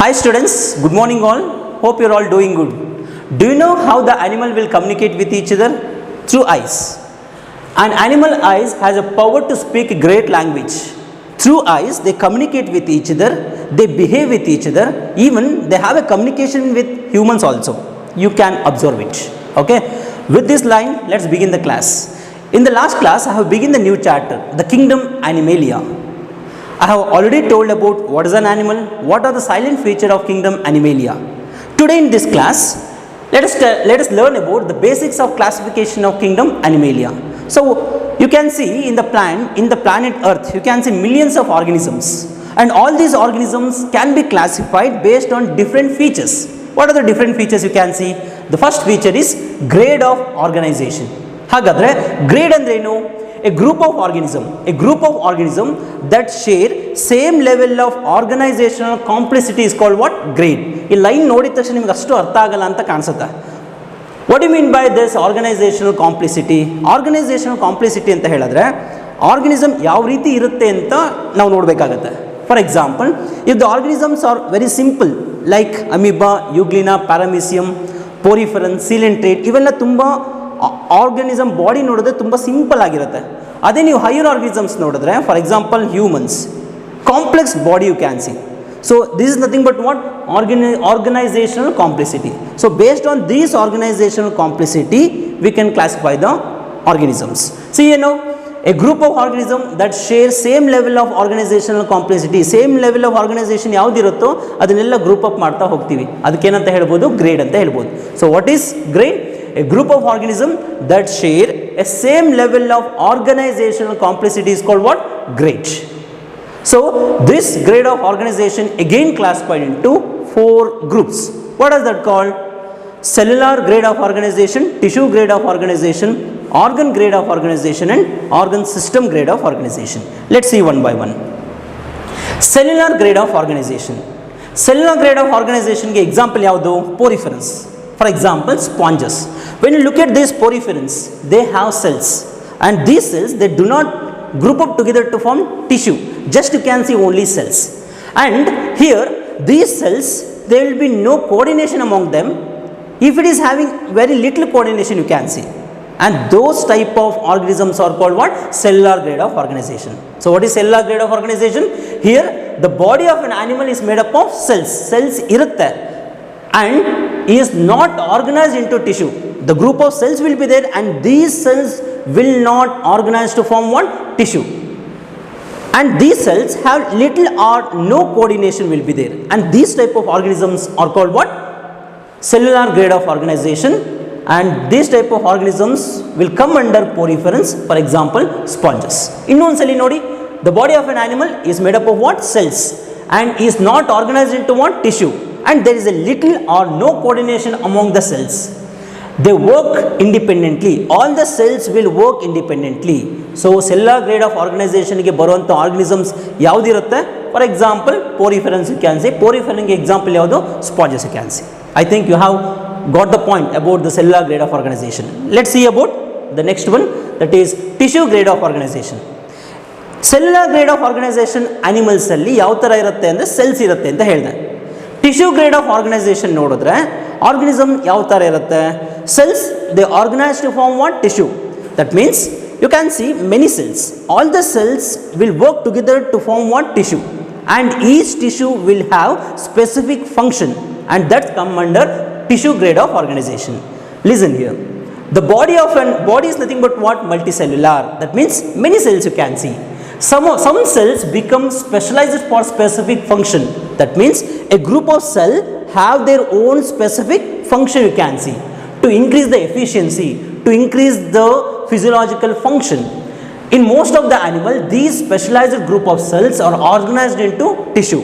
Hi students, good morning all. Hope you are all doing good. Do you know how the animal will communicate with each other? Through eyes. An animal eyes has a power to speak a great language. Through eyes they communicate with each other, they behave with each other, even they have a communication with humans also. You can observe it. Okay. With this line, let's begin the class. In the last class, I have begun the new chapter, the kingdom Animalia. I have already told about what is an animal, what are the silent features of kingdom Animalia. Today in this class, let us learn about the basics of classification of kingdom Animalia. So you can see in the planet Earth, you can see millions of organisms, and all these organisms can be classified based on different features. What are the different features you can see? The first feature is grade of organization. ಹಾಗಾದರೆ grade ಅಂದ್ರೆ ಏನು? A group of organism that share same level of organizational complexity is called what? Grade. ಈ line ನೋಡಿದ ತಕ್ಷಣ ನಿಮ್ಗೆ ಅಷ್ಟು ಅರ್ಥ ಆಗಲ್ಲ ಅಂತ ಕಾಣಿಸುತ್ತೆ. What do you mean by this organizational complexity? Organizational complexity ಅಂತ ಹೇಳಿದ್ರೆ ಆರ್ಗನಿಸಮ್ ಯಾವ ರೀತಿ ಇರುತ್ತೆ ಅಂತ ನಾವು ನೋಡಬೇಕಾಗತ್ತೆ. For example, if the organisms are very simple like amoeba, euglena, paramecium, poriferan, coelenterate, ಇವೆಲ್ಲ ತುಂಬ ಆರ್ಗನಿಸಮ್ ಬಾಡಿ ನೋಡಿದ್ರೆ ತುಂಬ ಸಿಂಪಲ್ ಆಗಿರುತ್ತೆ. ಅದೇ ನೀವು ಹೈಯರ್ ಆರ್ಗನಿಸಮ್ಸ್ ನೋಡಿದ್ರೆ, for example humans, complex body you can see. So this is nothing but what? Organizational complexity. So based on these organizational complexity we can classify the organisms. See ಏನು? A group of organism that share same level of organizational complexity, same level of organization ಯಾವುದಿರುತ್ತೋ ಅದನ್ನೆಲ್ಲ group up ಮಾಡ್ತಾ ಹೋಗ್ತೀವಿ. ಅದಕ್ಕೇನಂತ ಹೇಳ್ಬೋದು? Grade ಅಂತ ಹೇಳ್ಬೋದು. So what is grade? A group of organisms that share a same level of organizational complexity is called what? Grade. So this grade of organization again classified into 4 groups. What is that called? Cellular grade of organization, tissue grade of organization, organ grade of organization, and organ system grade of organization. Let's see one by one. Cellular grade of organization. Cellular grade of organization ge example yavadu? Poriferans. For example, sponges. When you look at these poriferans, they have cells, and these cells, they do not group up together to form tissue. Just you can see only cells. And here, these cells, there will be no coordination among them. If it is having very little coordination, you can see. And those type of organisms are called what? Cellular grade of organization. So what is cellular grade of organization? Here, the body of an animal is made up of cells. Cells irutte. And is not organized into tissue. The group of cells will be there, and these cells will not organize to form one tissue. And these cells have little or no coordination will be there. And these type of organisms are called what? Cellular grade of organization. And these type of organisms will come under poriferans. For example, sponges. Innonsali nodi, the body of an animal is made up of what? Cells, and is not organized into what? Tissue. And there is a little or no coordination among the cells. They work independently. All the cells will work independently. So cellular grade of organization ಗೆ ಬರುವಂತ organisms ಯಾವುದಿರುತ್ತೆ? For example poriferans you can see. Poriferan ಗೆ example ಯಾವುದು? Sponges you can see. I think you have got the point about the cellular grade of organization. Let's see about the next one, that is tissue grade of organization. Cellular grade of organization animals ಅಲ್ಲಿ ಯಾವ ತರ ಇರುತ್ತೆ ಅಂದ್ರೆ cells ಇರುತ್ತೆ ಅಂತ ಹೇಳಿದೆ. Tissue grade of organisation ನೋಡಿದ್ರೆ organism ಯಾವ ಥರ ಇರುತ್ತೆ? Cells they organise to form what? Tissue. That means you can see many cells. All the cells will work together to form what? Tissue. And each tissue will have specific function, and that come under tissue grade of organisation. Listen here. The body is nothing but what? Multicellular. That means many cells you can see. Some cells become specialized for specific function. That means a group of cells have their own specific function you can see, to increase the efficiency, to increase the physiological function. In most of the animal, these specialized group of cells are organized into tissue.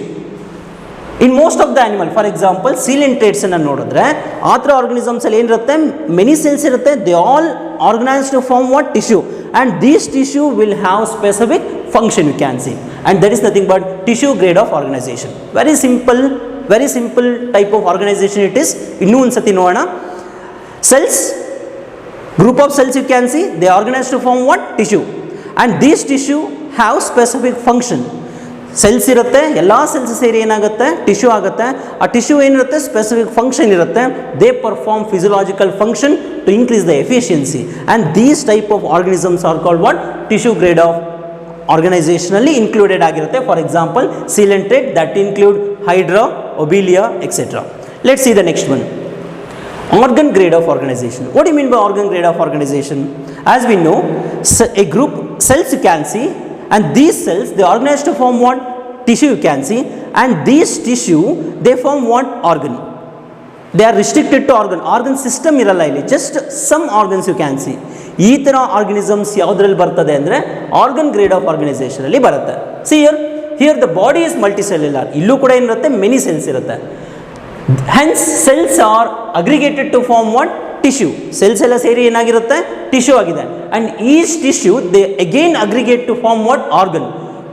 In most of the animal, for example, coelentrates ಅನ್ನು ನೋಡಿದ್ರೆ ಆ ಥರ organisms ಅಲ್ಲಿ ಏನಿರುತ್ತೆ? Many cells ಇರುತ್ತೆ. They all organised to form what? Tissue. And these tissue will have specific function you can see, and that is nothing but tissue grade of organization. Very simple type of organization it is. Innu ಒಂದು ಸತಿ ನೋಡೋಣ. Cells, group of cells you can see, they are organized to form what? Tissue. And these tissue have specific function. Cells ಇರುತ್ತೆ, ಎಲ್ಲ cells ಸೇರಿ ಏನಾಗುತ್ತೆ tissue ಆಗುತ್ತೆ. ಆ tissue ಏನಿರುತ್ತೆ ಸ್ಪೆಸಿಫಿಕ್ ಫಂಕ್ಷನ್ ಇರುತ್ತೆ. They perform physiological function to increase the efficiency and these type of organisms are called what tissue grade of ಆರ್ಗನೈಸೇಷನಲ್ಲಿ included ಆಗಿರುತ್ತೆ. For example coelenterate that include Hydra, Obelia etcetera. Let's see the next one. Organ grade of organization. What do you mean by organ grade of organization? As we know, a group cells you can see, and these cells they organize to form what? Tissue you can see, and these tissue they form what? Organ. They are restricted to organ. Organ system iralla illi, just some organs you can see. ಈ ಥರ organisms ಯಾವುದ್ರಲ್ಲಿ ಬರ್ತದೆ ಅಂದರೆ organ grade of ಆರ್ಗನೈಸೇಷನಲ್ಲಿ ಬರುತ್ತೆ. See here the body is multicellular. ಇಲ್ಲೂ ಕೂಡ ಏನಿರುತ್ತೆ many cells ಇರುತ್ತೆ. Hence cells are aggregated to form what? Tissue. Cells ಎಲ್ಲ ಸೇರಿ ಏನಾಗಿರುತ್ತೆ ಟಿಶ್ಯೂ ಆಗಿದೆ. And each tissue they again aggregate to form what? Organ,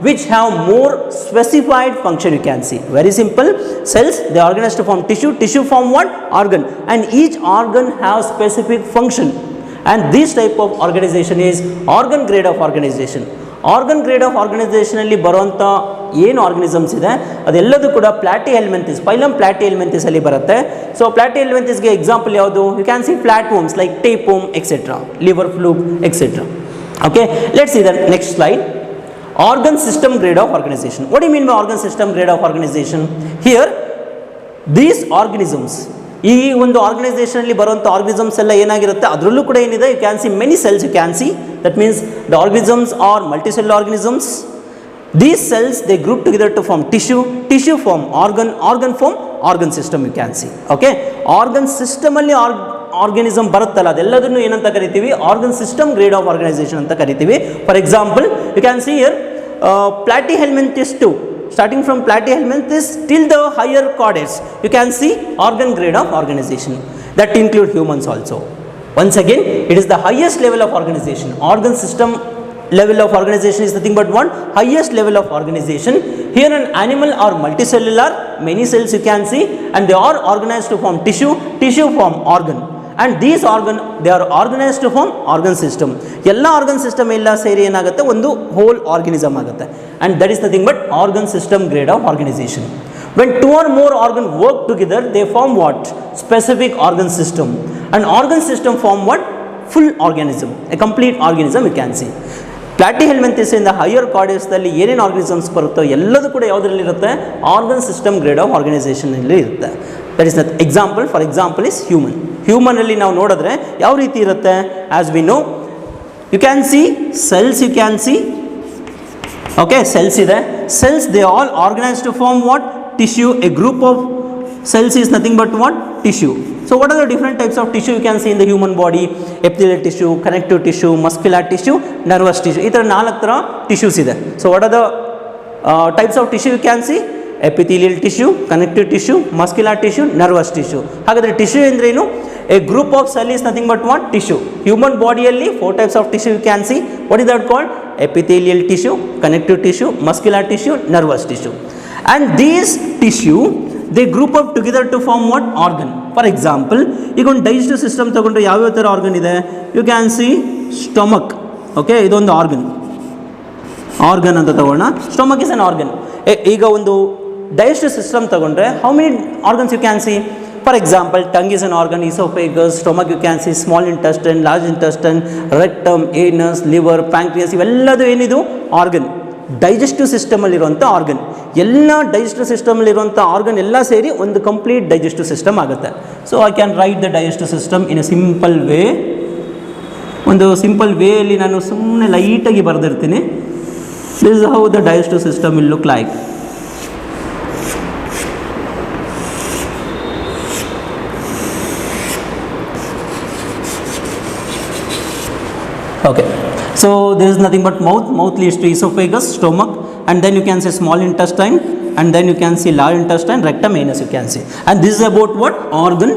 which have more specified function you can see. Very simple. Cells they organize to form tissue. Tissue form what? Organ. And each organ have specific function. And this type of organization is organ grade of organization. Organ grade of ಆರ್ಗನೈಸೇಷನಲ್ಲಿ ಬರುವಂಥ ಏನು organisms ಇದೆ ಅದೆಲ್ಲದೂ ಕೂಡ ಪ್ಲಾಟಿ ಹೆಲ್ಮೆಂಥಿಸ್, phylum ಪ್ಲಾಟಿ ಹೆಲ್ಮೆಂಥಿಸಲ್ಲಿ ಬರುತ್ತೆ. So ಪ್ಲಾಟಿ ಹೆಲ್ಮೆಂಥಿಸ್ಗೆ ಎಕ್ಸಾಂಪಲ್ ಯಾವುದು? You can see flat worms like tape worm etcetera, liver fluke etcetera. Okay, let's see the next slide. Organ system grade of organisation. What you mean by organ system grade of organisation? Here these organisms, ಈ ಒಂದು ಆರ್ಗನೈಸೇಷನಲ್ಲಿ ಬರುವಂಥ organisms ಎಲ್ಲ ಏನಾಗಿರುತ್ತೆ ಅದರಲ್ಲೂ ಕೂಡ ಏನಿದೆ you can see many cells you can see. That means the organisms are multicell organisms. These cells they group together to form tissue, tissue form organ, organ form organ system you can see. Okay, organ system ಅಲ್ಲಿ organism ಬರುತ್ತಲ್ಲ ಅದೆಲ್ಲದನ್ನು ಏನಂತ ಕರಿತೀವಿ? Organ system grade of organization ಅಂತ ಕರಿತೀವಿ. For example you can see here platyhelminthes 2. Starting from platyhelminthes till the higher chordates, you can see organ grade of organization. That include humans also. Once again, it is the highest level of organization. Organ system level of organization is nothing but one highest level of organization. Here an animal are multicellular, many cells you can see, and they are organized to form tissue, tissue form organ. And these organ they are organized to form organ system. ಎಲ್ಲ organ system ಎಲ್ಲ ಸೇರಿ ಏನಾಗುತ್ತೆ ಒಂದು hole organism ಆಗುತ್ತೆ. And that is nothing but organ system grade of organization. When two or more organ work together, they form what? Specific organ system. And organ system form what? Full organism, a complete organism you can see. Platyhelminthes ಇಂದ higher ಕಾರ್ಡೇಸ್ದಲ್ಲಿ ಏನೇನು organisms ಬರುತ್ತೋ ಎಲ್ಲದೂ ಕೂಡ ಯಾವುದರಲ್ಲಿರುತ್ತೆ? Organ system grade of ಆರ್ಗನೈಸೇಷನಲ್ಲಿ ಇರುತ್ತೆ. That is the example. For example is human. ಹ್ಯೂಮನಲ್ಲಿ ನಾವು ನೋಡಿದ್ರೆ ಯಾವ ರೀತಿ ಇರುತ್ತೆ? As we know you can see cells, you can see okay cells ಇದೆ. Cells they all organize to form what? Tissue. A group of cells is nothing but what? Tissue. So what are the different types of tissue you can see in the human body? Epithelial tissue, connective tissue, muscular tissue, nervous tissue. ಈ ಥರ 4 ಥರ tissues ಇದೆ. So what are the types of tissue you can see? Epithelial tissue, connective tissue, muscular tissue, nervous tissue. ಹಾಗಾದರೆ tissue ಎಂದ್ರೇನು? A group of cell is nothing but what? Tissue. Human bodyಯಲ್ಲಿ 4 types of tissue you can see. What is that called? Epithelial tissue, connective tissue, muscular tissue, nervous tissue. And these tissue they group up together to form what? Organ. For example, ಈಗ ಒಂದು digestive system ತಗೊಂಡ್ರೆ ಯಾವ್ಯಾವ ಥರ organ ಇದೆ? You can see stomach. Okay, ಇದೊಂದು organ ಅಂತ ತಗೋಣ. Stomach is an organ. ಈಗ ಒಂದು ಡೈಜೆಸ್ಟಿವ್ ಸಿಸ್ಟಮ್ ತಗೊಂಡ್ರೆ how many organs you can see? For example tongue is an organ, oesophagus, stomach you can see, small intestine, large intestine, rectum, anus, liver, pancreas, ಇವೆಲ್ಲದು ಏನಿದು organ. Digestive ಸಿಸ್ಟಮಲ್ಲಿರುವಂಥ organ. ಎಲ್ಲ digestive ಸಿಸ್ಟಮಲ್ಲಿರುವಂಥ organ ಎಲ್ಲ ಸೇರಿ ಒಂದು complete digestive system ಆಗುತ್ತೆ. So I can write the digestive system in a simple way. ಒಂದು ಸಿಂಪಲ್ ವೇಯಲ್ಲಿ ನಾನು ಸುಮ್ಮನೆ ಲೈಟಾಗಿ ಬರೆದಿರ್ತೀನಿ. This is how the digestive system will look like. Okay, so there is nothing but mouth leads to esophagus, stomach, and then you can say small intestine, and then you can see large intestine, rectum, anus you can see. And this is about what? Organ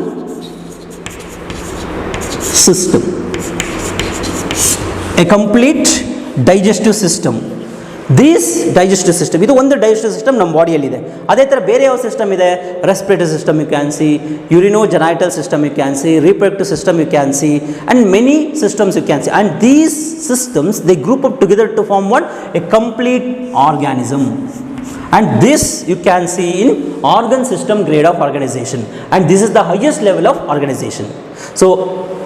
system, a complete digestive system. This digestive system, ಇದು ಒಂದು digestive system ನಮ್ಮ ಬಾಡಿಯಲ್ಲಿದೆ. ಅದೇ ಥರ ಬೇರೆ ಯಾವ system ಇದೆ? Respiratory system you can see, urinogenital system you can see, reproductive system you can see, and many systems you can see. And these systems they group up together to form what? A complete organism. and this you can see in organ system grade of organization, and this is the highest level of organization. So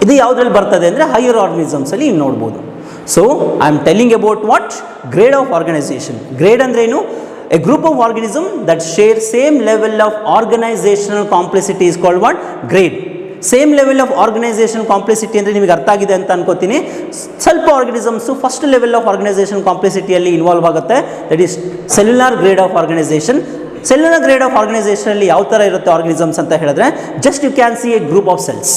ಇದು ಯಾವುದ್ರಲ್ಲಿ ಬರ್ತದೆ ಅಂದರೆ higher organisms ಅಲ್ಲಿ ನೋಡ್ಬೋದು. So I am telling about what grade of organization. Grade ಅಂದ್ರೆ ಏನು? A group of organism that share same level of organizational complexity is called what grade. Same level of organization complexity ಅಂದರೆ ನಿಮಗೆ ಅರ್ಥ ಆಗಿದೆ ಅಂತ ಅನ್ಕೋತೀನಿ. ಸ್ವಲ್ಪ organisms first level of organization ಕಾಂಪ್ಲೆಕ್ಸಿಟಿಯಲ್ಲಿ ಇನ್ವಾಲ್ವ್ ಆಗುತ್ತೆ, that is cellular grade of organization. Cellular grade of ಆರ್ಗನೈಸೇಷನಲ್ಲಿ ಯಾವ ಥರ ಇರುತ್ತೆ ಆರ್ಗನಿಸಮ್ಸ್ ಅಂತ ಹೇಳಿದ್ರೆ, just you can C a group of cells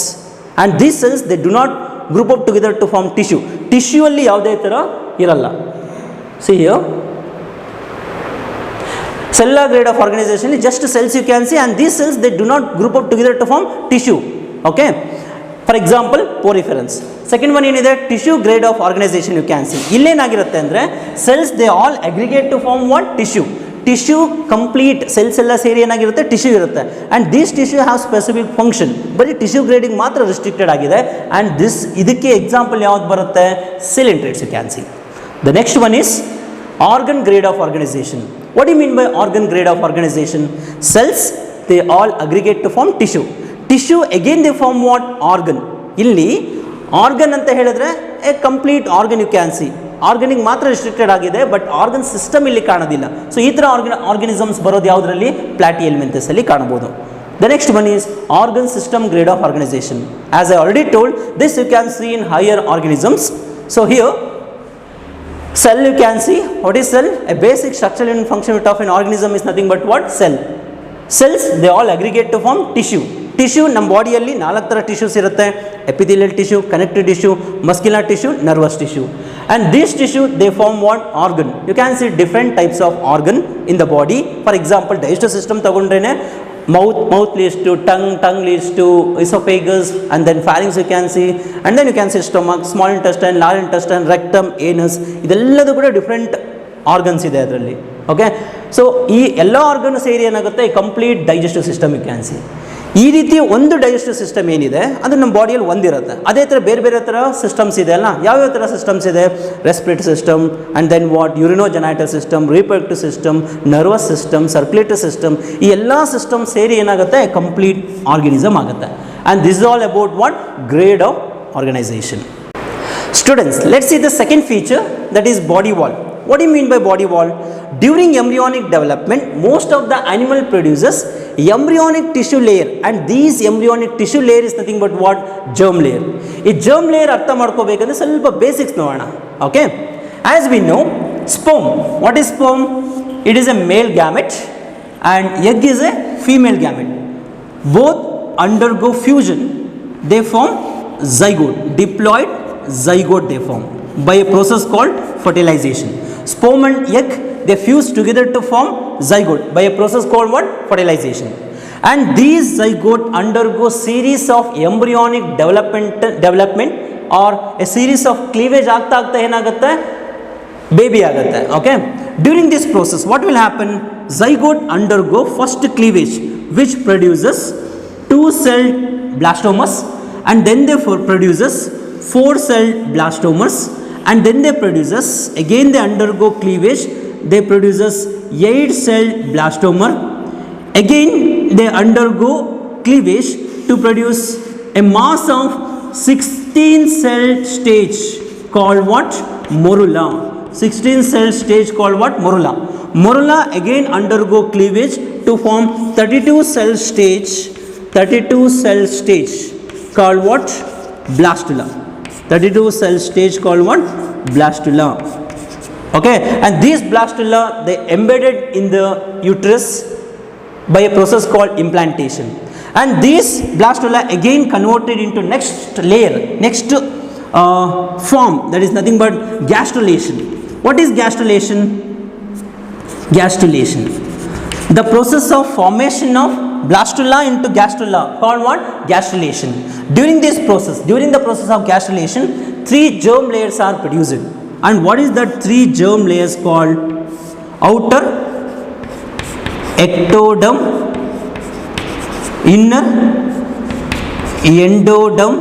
and these cells they do not group up together to form tissue. Tissue ಅಲ್ಲಿ ಯಾವುದೇ ಥರ ಇರಲ್ಲ. See here cellular grade of organization is just cells you can see, and these cells they do not group up together to form tissue. Okay, for example poriferans. Second one ಏನಿದೆ tissue grade of organization you can see. ಇಲ್ಲೇನಾಗಿರುತ್ತೆ ಅಂದರೆ cells they all aggregate to form what tissue. Tissue complete cells ಎಲ್ಲ ಸೇರಿ ಏನಾಗಿರುತ್ತೆ tissue ಇರುತ್ತೆ, and this tissue have specific function. ಬರೀ tissue ಗ್ರೇಡಿಗೆ ಮಾತ್ರ ರಿಸ್ಟ್ರಿಕ್ಟೆಡ್ ಆಗಿದೆ, ಆ್ಯಂಡ್ ಇದಕ್ಕೆ ಎಕ್ಸಾಂಪಲ್ ಯಾವ್ದು ಬರುತ್ತೆ? Coelenterates you can see. The next one is organ grade of organization. What do you mean by organ grade of organization? Cells they all aggregate to form tissue. Tissue again they form what? Organ. ಇಲ್ಲಿ organ ಅಂತ ಹೇಳಿದ್ರೆ a complete organ you can see. ಆರ್ಗನಿಗೆ ಮಾತ್ರ restricted ಆಗಿದೆ, but organ system ಇಲ್ಲಿ ಕಾಣೋದಿಲ್ಲ. So ಈ ಥರ ಆರ್ಗನಿಸಮ್ಸ್ ಬರೋದು ಯಾವುದರಲ್ಲಿ? ಪ್ಲಾಟಿಯೆಲ್ಮೆಂಥಸ್ ಅಲ್ಲಿ ಕಾಣಬಹುದು. The next one is organ system grade of organization. As I already told, this you can see in higher organisms. So here cell you can see. What is cell? A basic structural and function of an organism is nothing but what? Cell. Cells they all aggregate to form tissue. Tissue ನಮ್ಮ ಬಾಡಿಯಲ್ಲಿ 4 ಥರ tissues ಇರುತ್ತೆ: epithelial tissue, connective tissue, muscular tissue, nervous tissue. And these tissue they form what? Organ. You can see different types of organ in the body. For example digestive system ತಗೊಂಡ್ರೇನೆ mouth leads to tongue leads to esophagus, and then pharynx you can see, and then you can see stomach, small intestine, large intestine, rectum, anus. ಇದೆಲ್ಲದೂ ಕೂಡ different organs ಇದೆ ಅದರಲ್ಲಿ. Okay, so ಈ ಎಲ್ಲ organ ಸೇರಿ ಏನಾಗುತ್ತೆ? Complete digestive system you can see. ಈ ರೀತಿ ಒಂದು ಡೈಜೆಸ್ಟಿವ್ ಸಿಸ್ಟಮ್ ಏನಿದೆ ಅದು ನಮ್ಮ ಬಾಡಿಯಲ್ಲಿ ಒಂದಿರುತ್ತೆ. ಅದೇ ಥರ ಬೇರೆ ಬೇರೆ ಥರ ಸಿಸ್ಟಮ್ಸ್ ಇದೆ ಅಲ್ಲ. ಯಾವ್ಯಾವ ಥರ ಸಿಸ್ಟಮ್ಸ್ ಇದೆ? Respiratory system, and then what? Urinogenital system, reproductive system, nervous system, circulatory system. ಈ ಎಲ್ಲ ಸಿಸ್ಟಮ್ ಸೇರಿ ಏನಾಗುತ್ತೆ? ಕಂಪ್ಲೀಟ್ ಆರ್ಗನಿಸಮ್ ಆಗುತ್ತೆ. And this is all about what? Grade of organization. Students, let's see the second feature, that is body wall. What do you mean by body wall? During embryonic development, most of the animal produces embryonic tissue layer, and these embryonic tissue layer is nothing but what? Germ layer. ಈ germ layer ಅರ್ಥ ಮಾಡ್ಕೋಬೇಕಂದ್ರೆ ಸ್ವಲ್ಪ basics ನೋಡೋಣ. Okay, as we know, sperm. What is sperm? It is a male gamete and egg is a female gamete. Both undergo fusion. They form zygote. Diploid zygote they form by a process called fertilization. Sperm and egg they fuse together to form zygote by a process called what? Fertilization. And these zygote undergo series of embryonic development or a series of cleavage ಆಗ್ತಾ ಏನಾಗುತ್ತೆ? Baby ಆಗುತ್ತೆ. Okay, during this process what will happen? Zygote undergo first cleavage which produces 2-celled blastomas, and then they produces 4-celled blastomas, and then they produces again they undergo cleavage, they produces 8-celled blastoma. Again they undergo cleavage to produce a mass of 16-celled stage called what? Morula. 16-celled stage called what? Morula. Morula again undergo cleavage to form 32-cell stage. 32-cell stage called what? Blastula. 32-cell stage called what? Blastula. Okay, and these blastula they embedded in the uterus by a process called implantation, and these blastula again converted into next layer, next form, that is nothing but gastrulation. What is gastrulation? Gastrulation, the process of formation of blastula into gastrula called what? Gastrulation. During this process, during the process of gastrulation, 3 germ layers are produced. And what is that 3 germ layers called? Outer ectoderm, inner endoderm,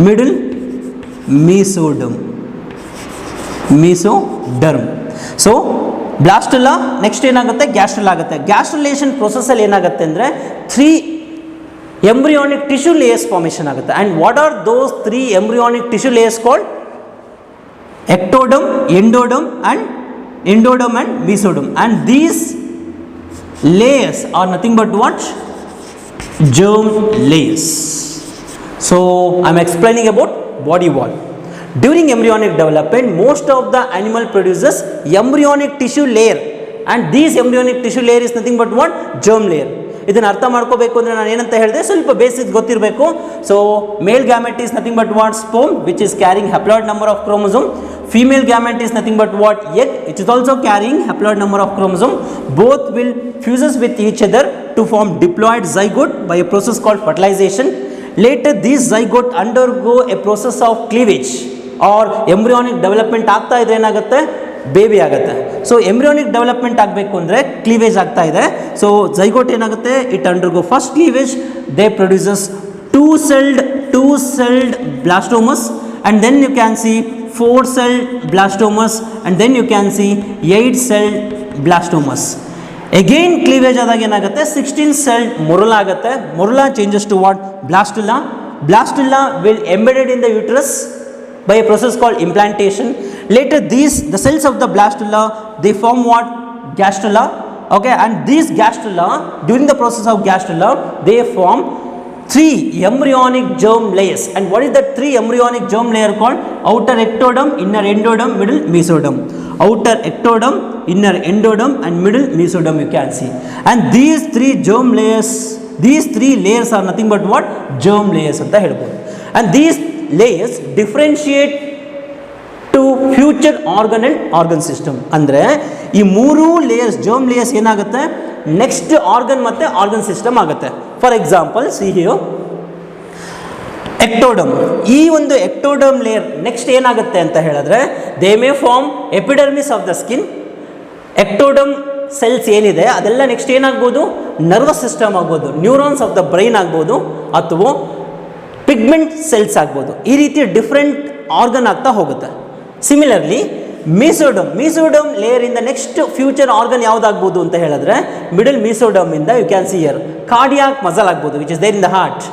middle mesoderm. So ಬ್ಲಾಸ್ಟುಲಾ, next ಏನಾಗುತ್ತೆ gastrula ಆಗುತ್ತೆ. ಗ್ಯಾಸ್ಟ್ರುಲೇಷನ್ ಪ್ರೊಸೆಸಲ್ಲಿ ಏನಾಗುತ್ತೆ ಅಂದರೆ 3 embryonic tissue layers formation ಆಗುತ್ತೆ. And what are those 3 embryonic tissue layers called? ectoderm, endoderm and mesoderm. And these layers are nothing but what? Germ layers. So I am explaining about body wall. During embryonic development, most of the animal produces embryonic tissue layer, and this embryonic tissue layer is nothing but what? Germ layer. ಇದನ್ನು ಅರ್ಥ ಮಾಡ್ಕೋಬೇಕು ಅಂದರೆ ನಾನು ಏನಂತ ಹೇಳಿದೆ, ಸ್ವಲ್ಪ basic ಗೊತ್ತಿರಬೇಕು. So male gamete is nothing but what? Sperm, which is carrying haploid number of chromosome. Female gamete is nothing but what? Egg, which is also carrying haploid number of chromosome. Both will fuses with each other to form diploid zygote by a process called fertilization. Later these zygote undergo a process of cleavage or embryonic development. ಆಗ್ತಾ ಇದ್ರೆ ಏನಾಗುತ್ತೆ? Baby ಆಗುತ್ತೆ. So embryonic development ಆಗಬೇಕು ಅಂದರೆ cleavage ಆಗ್ತಾ ಇದೆ. So zygote ಏನಾಗುತ್ತೆ? It undergo first cleavage, they produces two celled blastomeres, and then you can see 4-celled blastomas, and then you can see 8-celled blastomas. Again cleavage ಆದಾಗ ಏನಾಗುತ್ತೆ? 16-celled morula ಆಗುತ್ತೆ. Morula changes to what? Blastula. Blastula will embedded in the uterus by a process called implantation. Later the cells of the blastula, they form what? Gastrula. Okay, and these gastrula, during the process of gastrula, they form 3 embryonic germ layers. And what is that 3 embryonic germ layer called? Outer ectoderm, inner endoderm, middle mesoderm. Outer ectoderm, inner endoderm and middle mesoderm you can see. And these 3 germ layers, these 3 layers are nothing but what? Germ layers anta helbodu. And these layers differentiate to future organ and organ system. ಅಂದ್ರೆ ಈ 3 layers germ layers ಏನಾಗುತ್ತೆ? Next organ ಮತ್ತೆ organ system ಆಗುತ್ತೆ. For example see here ectoderm. ಈ ಒಂದು ectoderm layer next ಏನಾಗುತ್ತೆ ಅಂತ ಹೇಳಿದ್ರೆ, they may form epidermis of the skin. Ectoderm cells ಏನಿದೆ ಅದೆಲ್ಲ ನೆಕ್ಸ್ಟ್ ಏನಾಗ್ಬೋದು? ನರ್ವಸ್ ಸಿಸ್ಟಮ್ ಆಗ್ಬೋದು, ನ್ಯೂರಾನ್ಸ್ ಆಫ್ ದ ಬ್ರೈನ್ ಆಗ್ಬೋದು, ಅಥವಾ ಪಿಗ್ಮೆಂಟ್ ಸೆಲ್ಸ್ ಆಗ್ಬೋದು. ಈ ರೀತಿ ಡಿಫ್ರೆಂಟ್ ಆರ್ಗನ್ ಆಗ್ತಾ ಹೋಗುತ್ತೆ. ಸಿಮಿಲರ್ಲಿ ಮೀಸೋಡಮ್ ಲೇಯರ್ ಇಂದ ನೆಕ್ಸ್ಟ್ ಫ್ಯೂಚರ್ ಆರ್ಗನ್ ಯಾವುದಾಗ್ಬೋದು ಅಂತ ಹೇಳಿದ್ರೆ, ಮಿಡಲ್ ಮೀಸೋಡಮ್ ಇಂದ you can see here cardiac muscle ಆಗ್ಬೋದು, which is there in the heart.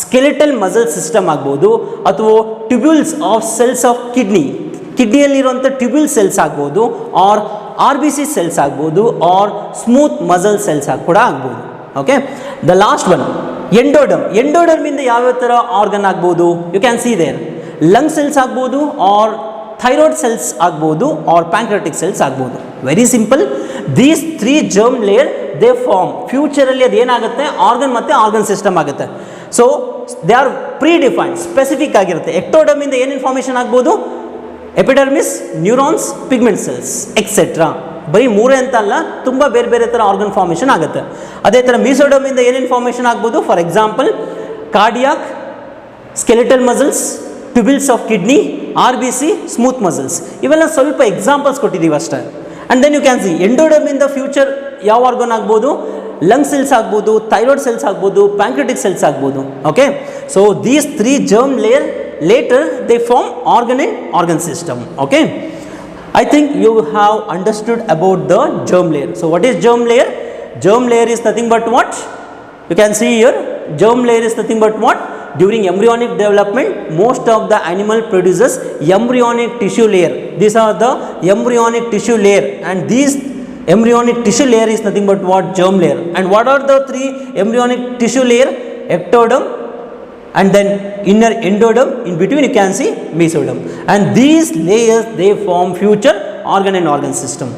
Skeletal muscle system ಆಗ್ಬೋದು, ಅಥವಾ ಟ್ಯೂಬ್ಯೂಲ್ಸ್ ಆಫ್ ಸೆಲ್ಸ್ ಆಫ್ ಕಿಡ್ನಿಯಲ್ಲಿರುವಂಥ ಟ್ಯೂಬ್ಯೂಲ್ ಸೆಲ್ಸ್ ಆಗ್ಬೋದು, ಆರ್ RBC ಸೆಲ್ಸ್ ಆಗ್ಬೋದು, ಆರ್ ಸ್ಮೂತ್ ಮಸಲ್ ಸೆಲ್ಸ್ ಕೂಡ ಆಗ್ಬೋದು. Okay, the last one endoderm ಇಂದ ಯಾವ್ಯಾವ ಥರ ಆರ್ಗನ್ ಆಗ್ಬೋದು? You can see there lung cells ಆಗ್ಬೋದು, ಆರ್ ಥೈರಾಯ್ಡ್ ಸೆಲ್ಸ್ ಆಗ್ಬೋದು, ಆರ್ ಪ್ಯಾಂಕ್ರೆಟಿಕ್ ಸೆಲ್ಸ್ ಆಗ್ಬೋದು. Very simple. These 3 germ layer they form ಫ್ಯೂಚರಲ್ಲಿ ಅದು ಏನಾಗುತ್ತೆ? ಆರ್ಗನ್ ಮತ್ತು ಆರ್ಗನ್ ಸಿಸ್ಟಮ್ ಆಗುತ್ತೆ. So they are predefined, specific ಆಗಿರುತ್ತೆ. ಎಕ್ಟೋಡರ್ಮ್ ಇಂದ ಏನು ಇನ್ಫಾರ್ಮೇಷನ್ ಆಗ್ಬೋದು? Epidermis, neurons, pigment cells etcetera. ಬರೀ 3 ಅಂತ ಅಲ್ಲ, ತುಂಬ ಬೇರೆ ಬೇರೆ ಥರ ಆರ್ಗನ್ ಫಾರ್ಮೇಷನ್ ಆಗುತ್ತೆ. ಅದೇ ಥರ ಮೀಸೋಡಮ್ ಇಂದ ಏನೇನು ಫಾರ್ಮೇಷನ್ ಆಗ್ಬೋದು? For example cardiac, skeletal muscles, tubules of kidney, RBC, smooth muscles. ಇವೆಲ್ಲ ಸ್ವಲ್ಪ ಎಕ್ಸಾಂಪಲ್ಸ್ ಕೊಟ್ಟಿದ್ದೀವಿ ಅಷ್ಟೇ. And then you can see endoderm ಇಂದ ಫ್ಯೂಚರ್ ಯಾವ ಆರ್ಗನ್ ಆಗ್ಬೋದು? ಲಂಗ್ ಸೆಲ್ಸ್ ಆಗ್ಬೋದು, ಥೈರಾಯ್ಡ್ ಸೆಲ್ಸ್ ಆಗ್ಬೋದು, ಪ್ಯಾಂಕ್ರೆಟಿಕ್ ಸೆಲ್ಸ್ ಆಗ್ಬೋದು. Okay, so these 3 germ layer later they form organ and organ system. Okay, I think you have understood about the germ layer. So what is germ layer? Germ layer is nothing but what? You can see here, germ layer is nothing but what? During embryonic development, most of the animal produces embryonic tissue layer. These are the embryonic tissue layer, and these embryonic tissue layer is nothing but what? Germ layer. And what are the 3 embryonic tissue layer? Ectoderm, and then inner endoderm, in between you can see mesoderm. And these layers they form future organ and organ system.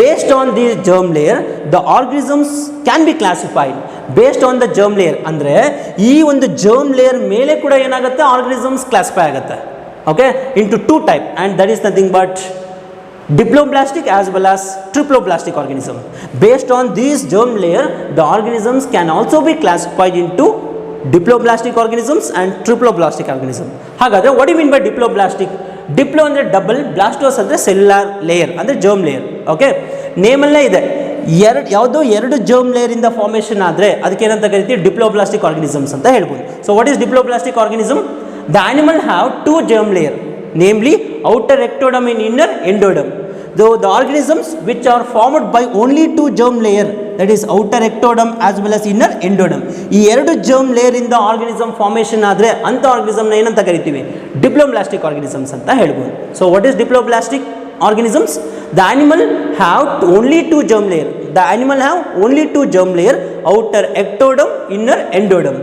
Based on these germ layer, the organisms can be classified based on the germ layer. Andre ee ಒಂದು germ layer ಮೇಲೆ ಕೂಡ ಏನಾಗುತ್ತೆ? organisms classify ಆಗುತ್ತೆ. Okay, into 2 type, and that is nothing but diploblastic as well as triploblastic organism. Based on these germ layer, the organisms can also be classified into diploblastic organisms and triploblastic organism. ಹಾಗಾದರೆ what do you mean by diploblastic? Diplo ಅಂದರೆ double, ಬ್ಲಾಸ್ಟೋಸ್ ಅಂದರೆ cellular layer ಅಂದರೆ germ layer. Okay, ನೇಮಲ್ಲೇ ಇದೆ. ಯಾವುದೋ 2 germ ಲೇಯರಿಂದ formation ಆದರೆ ಅದಕ್ಕೆ ಏನಂತ ಕರಿತೀವಿ? ಡಿಪ್ಲೋಬ್ಲಾಸ್ಟಿಕ್ ಆರ್ಗನಿಸಮ್ಸ್ ಅಂತ ಹೇಳ್ಬೋದು. So what is diploblastic organism? The animal have 2 germ layer, namely outer ectoderm in inner endoderm. The organisms which are formed by only two germ layer, that is outer ectoderm as well as inner endoderm. ಈ ಎರಡು germ layer ಇಂದ organism formation ಆದರೆ ಅಂಥ ಆರ್ಗನಿಸಮ್ನ ಏನಂತ ಕರಿತೀವಿ, diploblastic organisms ಅಂತ ಹೇಳ್ಬೋದು. So what is diploblastic organisms? The animal have only two germ layer. The animal have only two germ layer, outer ectoderm, inner endoderm.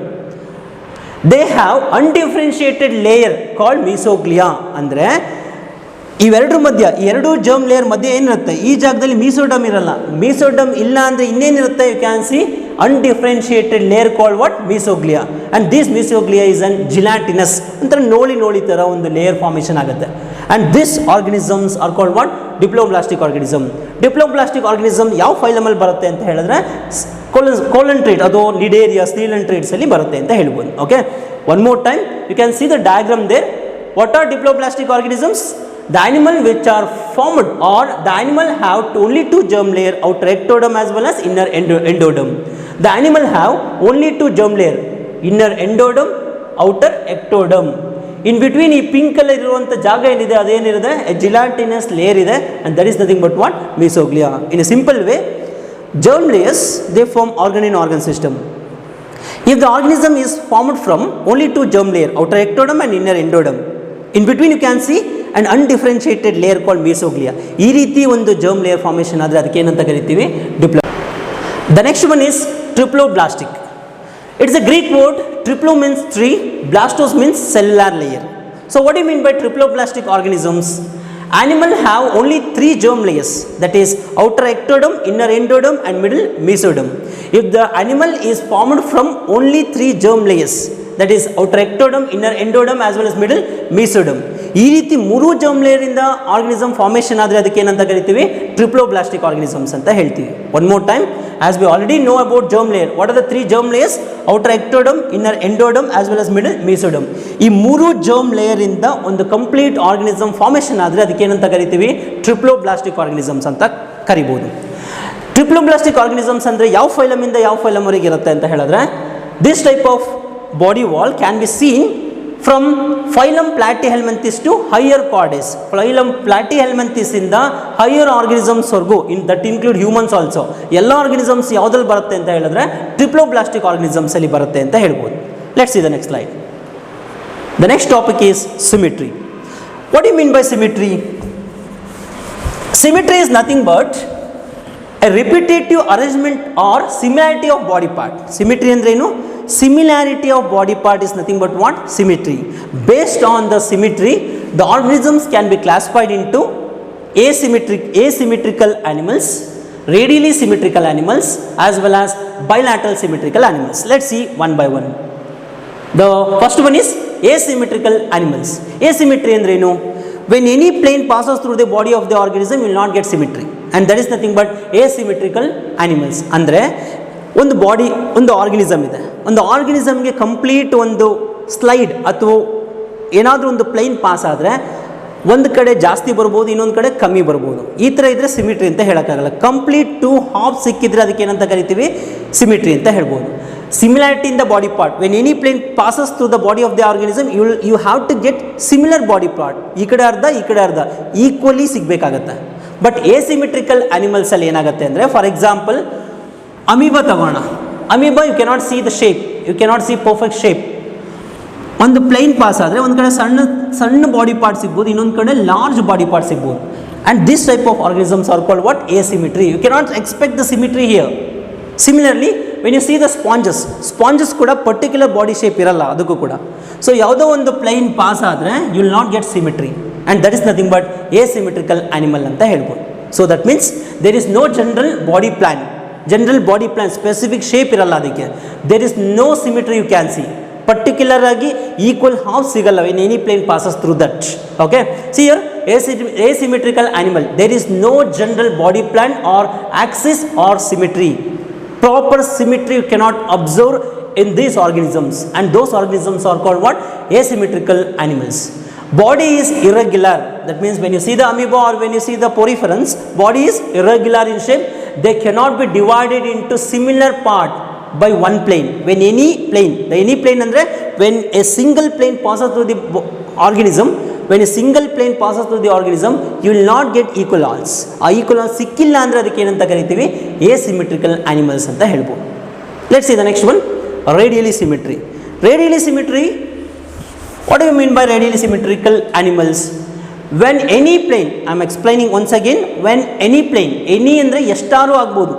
They have undifferentiated layer called mesoglea. ಅಂದರೆ ಇವೆರಡರ ಮಧ್ಯ, ಎರಡು germ layer ಮಧ್ಯೆ ಏನಿರುತ್ತೆ, ಈ ಜಾಗದಲ್ಲಿ ಮೀಸೋಡಮ್ ಇರಲ್ಲ. Mesoderm ಇಲ್ಲ ಅಂದರೆ ಇನ್ನೇನಿರುತ್ತೆ, you can see undifferentiated layer called what, mesoglea. And this mesoglea is an gelatinous, ಒಂಥರ ನೋಳಿ ಥರ ಒಂದು ಲೇಯರ್ ಫಾರ್ಮೇಷನ್ ಆಗುತ್ತೆ. And this organisms are called what, diploblastic organism. Diploblastic organism ಯಾವ ಫೈಲಮಲ್ಲಿ ಬರುತ್ತೆ ಅಂತ ಹೇಳಿದ್ರೆ ಕೋಲಂಟ್ರೇಟ್, ಅದು ನಿಡೇರಿಯಾ, ಸ್ಟೀಲಂಟ್ರೇಟ್ಸ್ ಅಲ್ಲಿ ಬರುತ್ತೆ ಅಂತ ಹೇಳ್ಬೋದು. Okay, one more time you can see the diagram there. What are diploblastic organisms? The animal which are formed, or the animal have only two germ layer, outer ectoderm as well as inner endoderm. The animal have only two germ layer, inner endoderm, outer ectoderm. In between ಈ pink colour ಇರುವಂಥ ಜಾಗ ಏನಿದೆ ಅದೇನಿದೆ, ಜಿಲಾಟಿನಸ್ layer ಇದೆ, and that is nothing but what, mesoglea. In a simple way, germ layers they form organ in organ system. If the organism is formed from only two germ layer, outer ectoderm and inner endoderm, in between you can see an undifferentiated layer called mesoglea. ಈ ರೀತಿ ಒಂದು germ layer formation ಆದರೆ ಅದಕ್ಕೆ ಏನಂತ ಕರಿತೀವಿ, diplo. The next one is triploblastic. It's a Greek word. Triplo means three, blastos means cellular layer. So what do you mean by triploblastic organisms? Animal have only three germ layers, that is outer ectoderm, inner endoderm and middle mesoderm. If the animal is formed from only three germ layers, that is outer ectoderm, inner endoderm as well as middle mesoderm, ಈ ರೀತಿ ಮೂರು germ layer ಇಂದ organism formation ಆದರೆ ಅದಕ್ಕೆ ಏನಂತ ಕರಿತೀವಿ, triploblastic organisms ಅಂತ ಹೇಳ್ತೀವಿ. One more time, as we already know about germ layer, what are the three germ layers, outer ectoderm, inner endoderm as well as middle mesoderm. ಈ ಮೂರು germ layer ಇಂದ ಒಂದು ಕಂಪ್ಲೀಟ್ ಆರ್ಗನಿಸಮ್ ಫಾರ್ಮೇಷನ್ ಆದರೆ ಅದಕ್ಕೆ ಏನಂತ ಕರಿತೀವಿ, ಟ್ರಿಪ್ಲೋಬ್ಲಾಸ್ಟಿಕ್ ಆರ್ಗನಿಸಮ್ಸ್ ಅಂತ ಕರಿಬೋದು. ಟ್ರಿಪ್ಲೋಬ್ಲಾಸ್ಟಿಕ್ ಆರ್ಗನಿಸಮ್ಸ್ ಅಂದರೆ ಯಾವ ಫೈಲಮ್ ಇಂದ ಯಾವ ಫೈಲಮ್ ವರೆಗೆ ಇರುತ್ತೆ ಅಂತ ಹೇಳಿದ್ರೆ, this type of body wall can be scene from phylum Platyhelminthes to higher chordates. Phylum Platyhelminthes ಇಂದ higher organisms ವರ್ಗೂ, in that include humans also, ಎಲ್ಲ organisms ಯಾವುದಲ್ಲಿ ಬರುತ್ತೆ ಅಂತ ಹೇಳಿದ್ರೆ ಟ್ರಿಪ್ಲೋಬ್ಲಾಸ್ಟಿಕ್ organisms ಅಲ್ಲಿ ಬರುತ್ತೆ ಅಂತ ಹೇಳ್ಬೋದು. Let's see the next slide. The next topic is symmetry. What do you mean by symmetry? Symmetry is nothing but a repetitive arrangement or similarity of body part. Symmetry ಅಂದ್ರೆ ಏನು? Similarity of body part is nothing but what? Symmetry. Based on the symmetry, the organisms can be classified into asymmetrical animals, radially symmetrical animals as well as bilateral symmetrical animals. Let's see one by one. The first one is asymmetrical animals. Asymmetry ಅಂದ್ರೆ ಏನು? When any plane passes through the body of the organism, you will not get symmetry, and that is nothing but asymmetrical animals. ಅಂದರೆ ಒಂದು body, ಒಂದು organism ಇದೆ, ಒಂದು ಆರ್ಗನಿಸಮ್ಗೆ complete ಒಂದು slide ಅಥವಾ ಏನಾದರೂ ಒಂದು ಪ್ಲೈನ್ ಪಾಸ್ ಆದರೆ ಒಂದು ಕಡೆ ಜಾಸ್ತಿ ಬರ್ಬೋದು, ಇನ್ನೊಂದು ಕಡೆ ಕಮ್ಮಿ ಬರ್ಬೋದು. ಈ ಥರ ಇದ್ದರೆ ಸಿಮಿಟ್ರಿ ಅಂತ ಹೇಳೋಕ್ಕಾಗಲ್ಲ. ಕಂಪ್ಲೀಟ್ ಟು ಹಾಫ್ ಸಿಕ್ಕಿದ್ರೆ ಅದಕ್ಕೆ ಏನಂತ ಕರಿತೀವಿ, ಸಿಮಿಟ್ರಿ ಅಂತ ಹೇಳ್ಬೋದು. Similarity in the body part, when any plane passes through the body of the organism, you have to get similar body part. ಈ ಕಡೆ ಅರ್ಧ, ಈ ಕಡೆ ಅರ್ಧ, ಈಕ್ವಲಿ ಸಿಗಬೇಕಾಗತ್ತೆ. ಬಟ್ ಎಸಿಮಿಟ್ರಿಕಲ್ ಅನಿಮಲ್ಸಲ್ಲಿ ಏನಾಗುತ್ತೆ ಅಂದರೆ, ಫಾರ್ ಎಕ್ಸಾಂಪಲ್ ಅಮೀಬಾ ತಗೋಣ. Amoeba you cannot see the shape, you cannot see perfect shape. ಒಂದು ಪ್ಲೈನ್ ಪಾಸ್ ಆದರೆ ಒಂದು ಕಡೆ ಸಣ್ಣ ಸಣ್ಣ ಬಾಡಿ ಪಾರ್ಟ್ ಸಿಗ್ಬೋದು, ಇನ್ನೊಂದು ಕಡೆ ಲಾರ್ಜ್ ಬಾಡಿ ಪಾರ್ಟ್ ಸಿಗ್ಬೋದು. And this type of organisms are called what, asymmetry. You cannot expect the symmetry here. Similarly when you see the sponges ಕೂಡ ಪರ್ಟಿಕ್ಯುಲರ್ ಬಾಡಿ ಶೇಪ್ ಇರಲ್ಲ ಅದಕ್ಕೂ ಕೂಡ. ಸೊ ಯಾವುದೋ ಒಂದು ಪ್ಲೈನ್ ಪಾಸ್ ಆದರೆ you will not get symmetry, and that is nothing but asymmetrical animal ಅಂತ ಹೇಳ್ಬೋದು. So that means there is no general body plan, specific shape ಇರಲ್ಲ ಅದಕ್ಕೆ. There is no symmetry you can see. Particular ಆಗಿ equal half ಸಿಗಲ್ಲ when any plane passes through that. Okay, see here asymmetrical animal, there is no general body plan or axis or symmetry. Proper symmetry you cannot observe in these organisms, and those organisms are called what? Asymmetrical animals. Body is irregular. That means when you see the amoeba or when you see the poriferans, body is irregular in shape. They cannot be divided into similar part by one plane. When any plane, the any plane andre, when a single plane passes through the organism, when a single plane passes through the organism, you will not get equal-halves. ಆ equal-halves ಸಿಕ್ಕಿಲ್ಲ ಅಂದರೆ ಅದಕ್ಕೆ ಏನಂತ ಕರಿತೀವಿ, asymmetrical animals ಅಂತ ಹೇಳ್ಬೋದು. Let's see the next one, radially symmetry. Radially symmetry, what do you mean by radially symmetrical animals? When any plane, I am explaining once again, when any plane, any ಅಂದರೆ ಎಷ್ಟಾರು ಆಗ್ಬೋದು,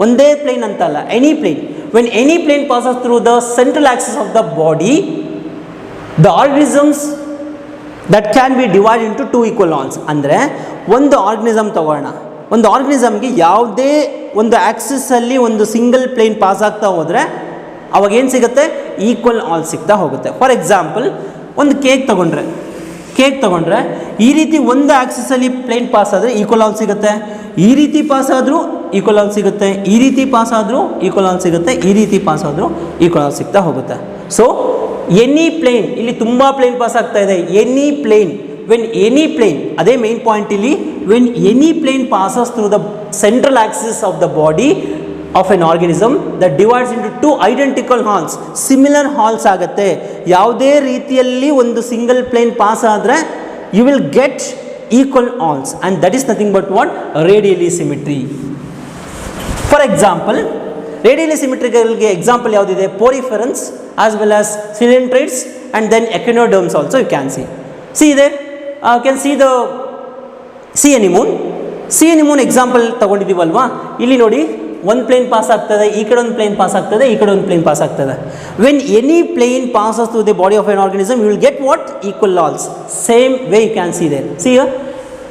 ಒಂದೇ plane ಅಂತ ಅಲ್ಲ, any plane, when any plane passes through the central axis of the body, the organisms that can be divided into two equal halves. ಅಂದರೆ ಒಂದು organism ತಗೋಣ, ಒಂದು ಆರ್ಗನಿಸಮ್ಗೆ ಯಾವುದೇ ಒಂದು ಆಕ್ಸಿಸಲ್ಲಿ ಒಂದು ಸಿಂಗಲ್ ಪ್ಲೇನ್ ಪಾಸ್ ಆಗ್ತಾ ಹೋದರೆ ಅವಾಗ ಏನು ಸಿಗುತ್ತೆ, ಈಕ್ವಲ್ ಹಾಲ್ ಸಿಗ್ತಾ ಹೋಗುತ್ತೆ. ಫಾರ್ ಎಕ್ಸಾಂಪಲ್, ಒಂದು ಕೇಕ್ ತಗೊಂಡ್ರೆ ಈ ರೀತಿ ಒಂದು ಆಕ್ಸಿಸಲ್ಲಿ ಪ್ಲೇನ್ ಪಾಸ್ ಆದರೆ ಈಕ್ವಲ್ ಹಾಲ್ ಸಿಗುತ್ತೆ, ಈ ರೀತಿ ಪಾಸ್ ಆದರೂ ಈಕ್ವಲ್ ಹಾಲ್ ಸಿಗುತ್ತೆ, ಈ ರೀತಿ ಪಾಸ್ ಆದರೂ ಈಕ್ವಲ್ ಹಾಲ್ ಸಿಗುತ್ತೆ, ಈ ರೀತಿ ಪಾಸ್ ಆದರೂ ಈಕ್ವಲ್ ಹಾಲ್ ಸಿಗ್ತಾ ಹೋಗುತ್ತೆ. ಸೊ ಎನಿ ಪ್ಲೇನ್, ಇಲ್ಲಿ ತುಂಬ ಪ್ಲೇನ್ ಪಾಸ್ ಆಗ್ತಾ ಇದೆ, any plane, when any plane, ಅದೇ ಮೇನ್ ಪಾಯಿಂಟ್ ಇಲ್ಲಿ, when any plane passes through the central axis of the body of an organism that divides into two identical halves, similar halves ಆಗುತ್ತೆ. ಯಾವುದೇ ರೀತಿಯಲ್ಲಿ ಒಂದು single plane pass ಆದರೆ you will get equal halves, and that is nothing but what, radially symmetry. For example, radially ಸಿಮಿಟ್ರಿಗಳಿಗೆ example ಯಾವುದಿದೆ, poriferans as well as coelenterates and then ಎಕಿನೋಡರ್ಮ್ಸ್ also you can see ಇದೆ. Can see the sea anemone example ತಗೊಂಡಿದ್ದೀವಲ್ವಾ, ಇಲ್ಲಿ ನೋಡಿ ಒಂದು plane pass ಆಗ್ತದೆ, ಈ ಕಡೆ ಒಂದು ಪ್ಲೇನ್ ಪಾಸ್ ಆಗ್ತದೆ, ಈ ಕಡೆ ಒಂದು ಪ್ಲೇನ್ ಪಾಸ್ ಆಗ್ತದೆ. When any plane passes through the body of an organism you will get what, equal halves. Same way you can see there. See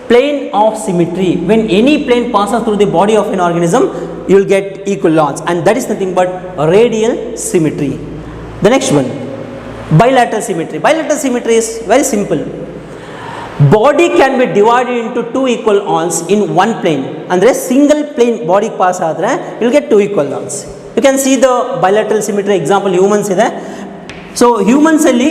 plane of symmetry, when any plane passes through the body of an organism you will get equal halves, and that is nothing but radial symmetry. The next one, bilateral symmetry. Bilateral symmetry is very simple. Body can be divided into two equal halves in one plane. Andre single plane body pass ಆದರೆ you will get two equal halves. You can see the bilateral symmetry example humans ಇದೆ. So humans ಅಲ್ಲಿ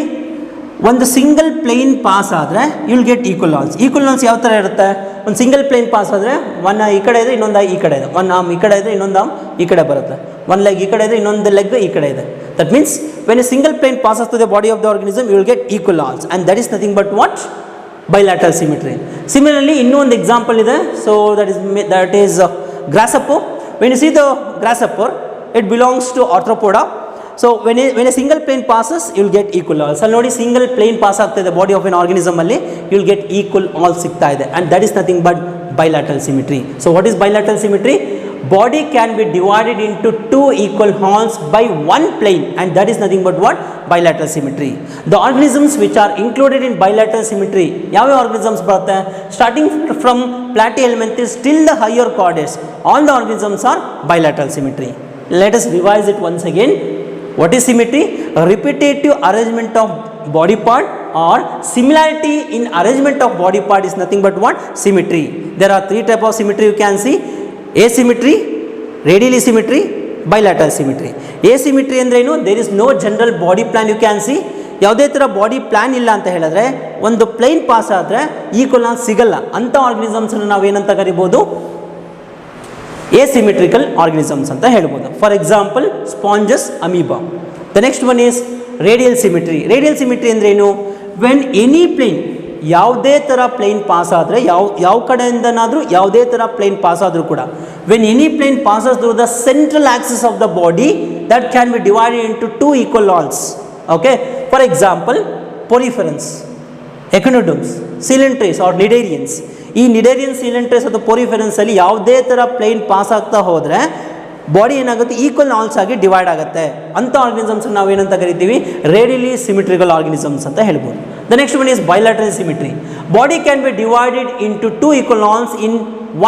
ಒಂದು single plane pass ಆದರೆ you will get equal halves. Equal halves ಯಾವ ಥರ ಇರುತ್ತೆ, ಒಂದು single plane pass ಆದರೆ ಒನ್ ಈ ಕಡೆ ಇದೆ, ಇನ್ನೊಂದು ಈ ಕಡೆ ಇದೆ, ಒನ್ ಆರ್ಮ್ ಈ ಕಡೆ ಇದೆ, ಇನ್ನೊಂದು ಆರ್ಮ್ ಈ ಕಡೆ ಬರುತ್ತೆ, ಒನ್ ಲೆಗ್ ಈ ಕಡೆ ಇದೆ, ಇನ್ನೊಂದು ಲೆಗ್ ಈ ಕಡೆ ಇದೆ. That means when a single plane passes to the body of the organism you will get equal halves, and that is nothing but what, bilateral symmetry. Similarly, ಇನ್ನೂ ಒಂದು ಎಕ್ಸಾಂಪಲ್ ಇದೆ. So that is grasshopper. When you see the grasshopper, it belongs to arthropoda. So when a single plane passes you will get equal halves. ಅಲ್ಲಿ ನೋಡಿ single plane pass ಆಗ್ತಾ ಇದೆ body of an organism ಅಲ್ಲಿ, you will get equal halves ಸಿಗ್ತಾ ಇದೆ, and that is nothing but bilateral symmetry. So what is bilateral symmetry? Body can be divided into two equal halves by one plane, and that is nothing but what, bilateral symmetry. The organisms which are included in bilateral symmetry, ಯಾವ organisms ಬರುತ್ತೆ, starting from platyhelminthes till the higher chordates, all the organisms are bilateral symmetry. Let us revise it once again. What is symmetry? A repetitive arrangement of body part or similarity in arrangement of body part is nothing but what, symmetry. There are three types of symmetry you can see: asymmetry, radially symmetry, bilateral symmetry. Asymmetry ಅಂದ್ರೆ ಏನು, there is no general body plan you can see. ಯಾವುದೇ ಥರ body plan ಇಲ್ಲ ಅಂತ ಹೇಳಿದ್ರೆ ಒಂದು plane pass ಆದರೆ equal halls ಸಿಗಲ್ಲ, ಅಂಥ ಆರ್ಗನಿಸಮ್ಸನ್ನು ನಾವು ಏನಂತ ಕರಿಬೋದು, asymmetrical organisms ಅಂತ ಹೇಳ್ಬೋದು. For example sponges, amoeba. The next one is radial symmetry. Radial symmetry ಅಂದರೆ ಏನು, ವೆನ್ ಎನಿ ಪ್ಲೇನ್, ಯಾವುದೇ ಥರ ಪ್ಲೇನ್ ಪಾಸ್ ಆದರೆ, ಯಾವ ಕಡೆಯಿಂದನಾದರೂ ಯಾವುದೇ ಥರ ಪ್ಲೇನ್ ಪಾಸ್ ಆದರೂ ಕೂಡ, when any plane passes through the central axis of the body that can be divided into two equal halves. Okay, for example poriferans, echinoderms, coelenterates or cnidarians. ಈ cnidarian, ಸಿಲಿಂಟ್ರೇಸ್ ಅಥವಾ ಪೊರಿಫೆರನ್ಸ್ ಅಲ್ಲಿ ಯಾವುದೇ ಥರ ಪ್ಲೇನ್ ಪಾಸ್ ಆಗ್ತಾ ಹೋದರೆ body ಏನಾಗುತ್ತೆ, equal halls ಆಗಿ divide ಆಗುತ್ತೆ. ಅಂಥ ಆರ್ಗನಿಸಮ್ಸ್ ನಾವು ಏನಂತ ಕರಿತೀವಿ, ರೇಡಿಯಲಿ ಸಿಮಿಟ್ರಿಕಲ್ ಆರ್ಗನಿಸಮ್ಸ್ ಅಂತ ಹೇಳ್ಬೋದು. The next one is bilateral symmetry. Body can be divided into two equal halves in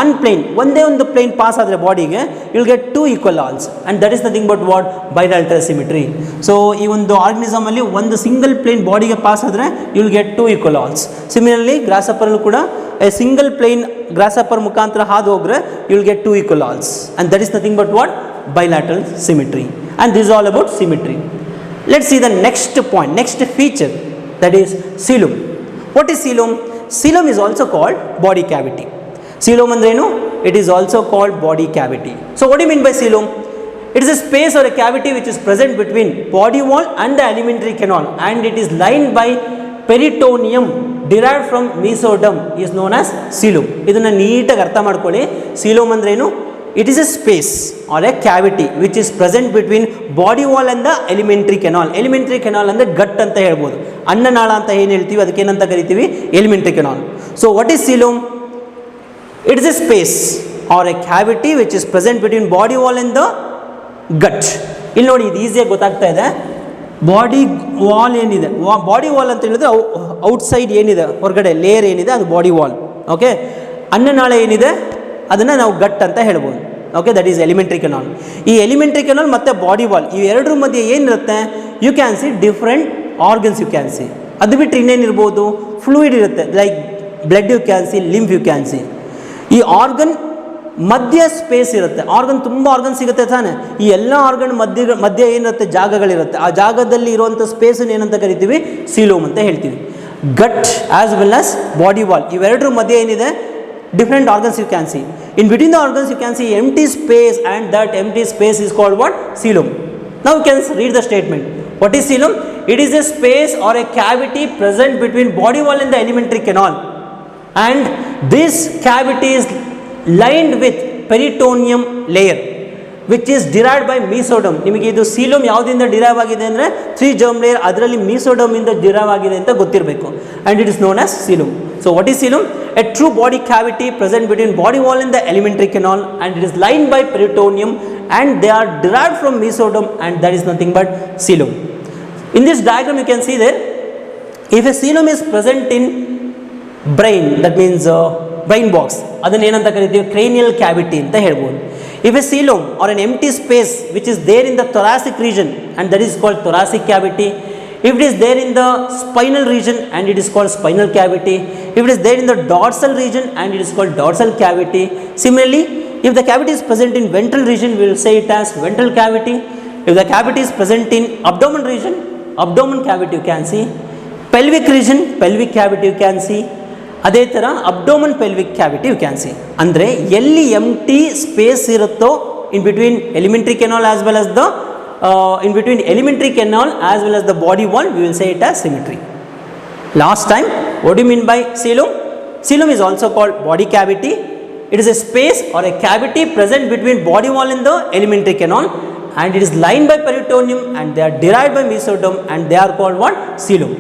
one plane. ಒಂದೇ ಒಂದು ಪ್ಲೇನ್ ಪಾಸ್ ಆದರೆ ಬಾಡಿಗೆ you will get two equal halves, and that is nothing but what, bilateral symmetry. So ಈ ಒಂದು ಆರ್ಗನಿಸಮಲ್ಲಿ ಒಂದು single plane ಬಾಡಿಗೆ pass ಆದರೆ you will get two equal halves. Similarly ಗ್ರಾಸಪ್ಪರಲ್ಲೂ ಕೂಡ a single plane grasshopper ಮುಖಾಂತರ ಹಾದು ಹೋದರೆ you will get two equal halves, and that is nothing but what, bilateral symmetry. And this is all about symmetry. Let's see the next point, next feature, that is coelom. What is coelom? Coelom is also called body cavity. Coelom ಅಂದ್ರೆ ಏನು, it is also called body cavity. So what do you mean by coelom? It is a space or a cavity which is present between body wall and the alimentary canal, and it is lined by peritoneum, derived from mesoderm is known as coelom. ಇದನ್ನು ನೀಟಾಗಿ ಅರ್ಥ ಮಾಡ್ಕೊಳ್ಳಿ. coelom ಅಂದ್ರೆ ಏನು? It is a space or a cavity which is present between body wall and the alimentary canal. Alimentary canal ಅಂದರೆ ಗಟ್ ಅಂತ ಹೇಳ್ಬೋದು. ಅನ್ನನಾಳ ಅಂತ ಏನು ಹೇಳ್ತೀವಿ ಅದಕ್ಕೆ ಏನಂತ ಕರಿತೀವಿ? alimentary canal. So what is coelom? It is a space or a cavity which is present between body wall and the gut. ಇಲ್ಲಿ ನೋಡಿ, ಇದು ಈಸಿಯಾಗಿ ಗೊತ್ತಾಗ್ತಾ ಇದೆ. ಬಾಡಿ ವಾಲ್ ಏನಿದೆ, ಬಾಡಿ ವಾಲ್ ಅಂತ ಹೇಳಿದ್ರೆ ಔಟ್ಸೈಡ್ ಏನಿದೆ, ಹೊರಗಡೆ ಲೇಯರ್ ಏನಿದೆ ಅದು ಬಾಡಿ ವಾಲ್. ಓಕೆ, ಅನ್ನನಾಳ ಏನಿದೆ ಅದನ್ನು ನಾವು ಗಟ್ ಅಂತ ಹೇಳ್ಬೋದು. Okay, that is elementary canal. ಈ ಎಲಿಮೆಂಟ್ರಿ ಕೆನಾಲ್ ಮತ್ತು ಬಾಡಿ ವಾಲ್ ಈ ಎರಡರ ಮಧ್ಯೆ ಏನಿರುತ್ತೆ? You can see different organs you can see. ಅದು ಬಿಟ್ಟರೆ ಇನ್ನೇನಿರ್ಬೋದು? ಫ್ಲೂಯಿಡ್ ಇರುತ್ತೆ, like blood you can see, lymph you can see. ಈ ಆರ್ಗನ್ ಮಧ್ಯ ಸ್ಪೇಸ್ ಇರುತ್ತೆ. ಆರ್ಗನ್ ತುಂಬ ಆರ್ಗನ್ ಸಿಗುತ್ತೆ ತಾನೆ. ಈ ಎಲ್ಲ ಆರ್ಗನ್ ಮಧ್ಯೆ ಏನಿರುತ್ತೆ? ಜಾಗಗಳಿರುತ್ತೆ. ಆ ಜಾಗದಲ್ಲಿ ಇರುವಂಥ ಸ್ಪೇಸನ್ನು ಏನಂತ ಕರಿತೀವಿ? ಸೀಲೋಮ್ ಅಂತ ಹೇಳ್ತೀವಿ. Gut as well as body wall ಇವೆರಡರ ಮಧ್ಯೆ ಏನಿದೆ? Different organs you can see. In between the organs you can see empty space and that empty space is called what? Coelom. Now you can read the statement. What is coelom? It is a space or a cavity present between body wall and the alimentary canal, and this cavity is lined with peritoneum layer which is derived by mesoderm. ನಿಮಗೆ ಇದು coelom ಯಾವುದರಿಂದ derive ಆಗಿದೆ ಅಂದರೆ 3 germ layer, ಅದರಲ್ಲಿ mesoderm ಇಂದ derive ಆಗಿದೆ ಅಂತ ಗೊತ್ತಿರಬೇಕು. and it is known as coelom. So what is coelom? A true body cavity present between body wall and the alimentary canal, and it is lined by peritoneum, and they are derived from mesoderm, and that is nothing but coelom. In this diagram you can see there, if a coelom is present in brain, that means brain box, ಅದನ್ನು ಏನಂತ ಕರಿತೀವಿ? Cranial cavity ಅಂತ ಹೇಳ್ಬೋದು. If a coelom or an empty space which is there in the thoracic region and that is called thoracic cavity. If it is there in the spinal region and it is called spinal cavity. If it is there in the dorsal region and it is called dorsal cavity. Similarly, if the cavity is present in ventral region, we will say it as ventral cavity. If the cavity is present in abdomen region, abdomen cavity you can see. Pelvic region, pelvic cavity you can see. ಅದೇ ಥರ abdomen pelvic cavity you can see. ಅಂದರೆ ಎಲ್ಲಿ empty space ಇರುತ್ತೋ in between elementary canal as well as the in between elementary canal as well as the body wall, we will say it as symmetry. Last time, what do you mean by coelom? Coelom is also called body cavity. It is a space or a cavity present between body wall and the elementary canal, and it is lined by peritoneum, and they are derived by mesoderm, and they are called what? Coelom.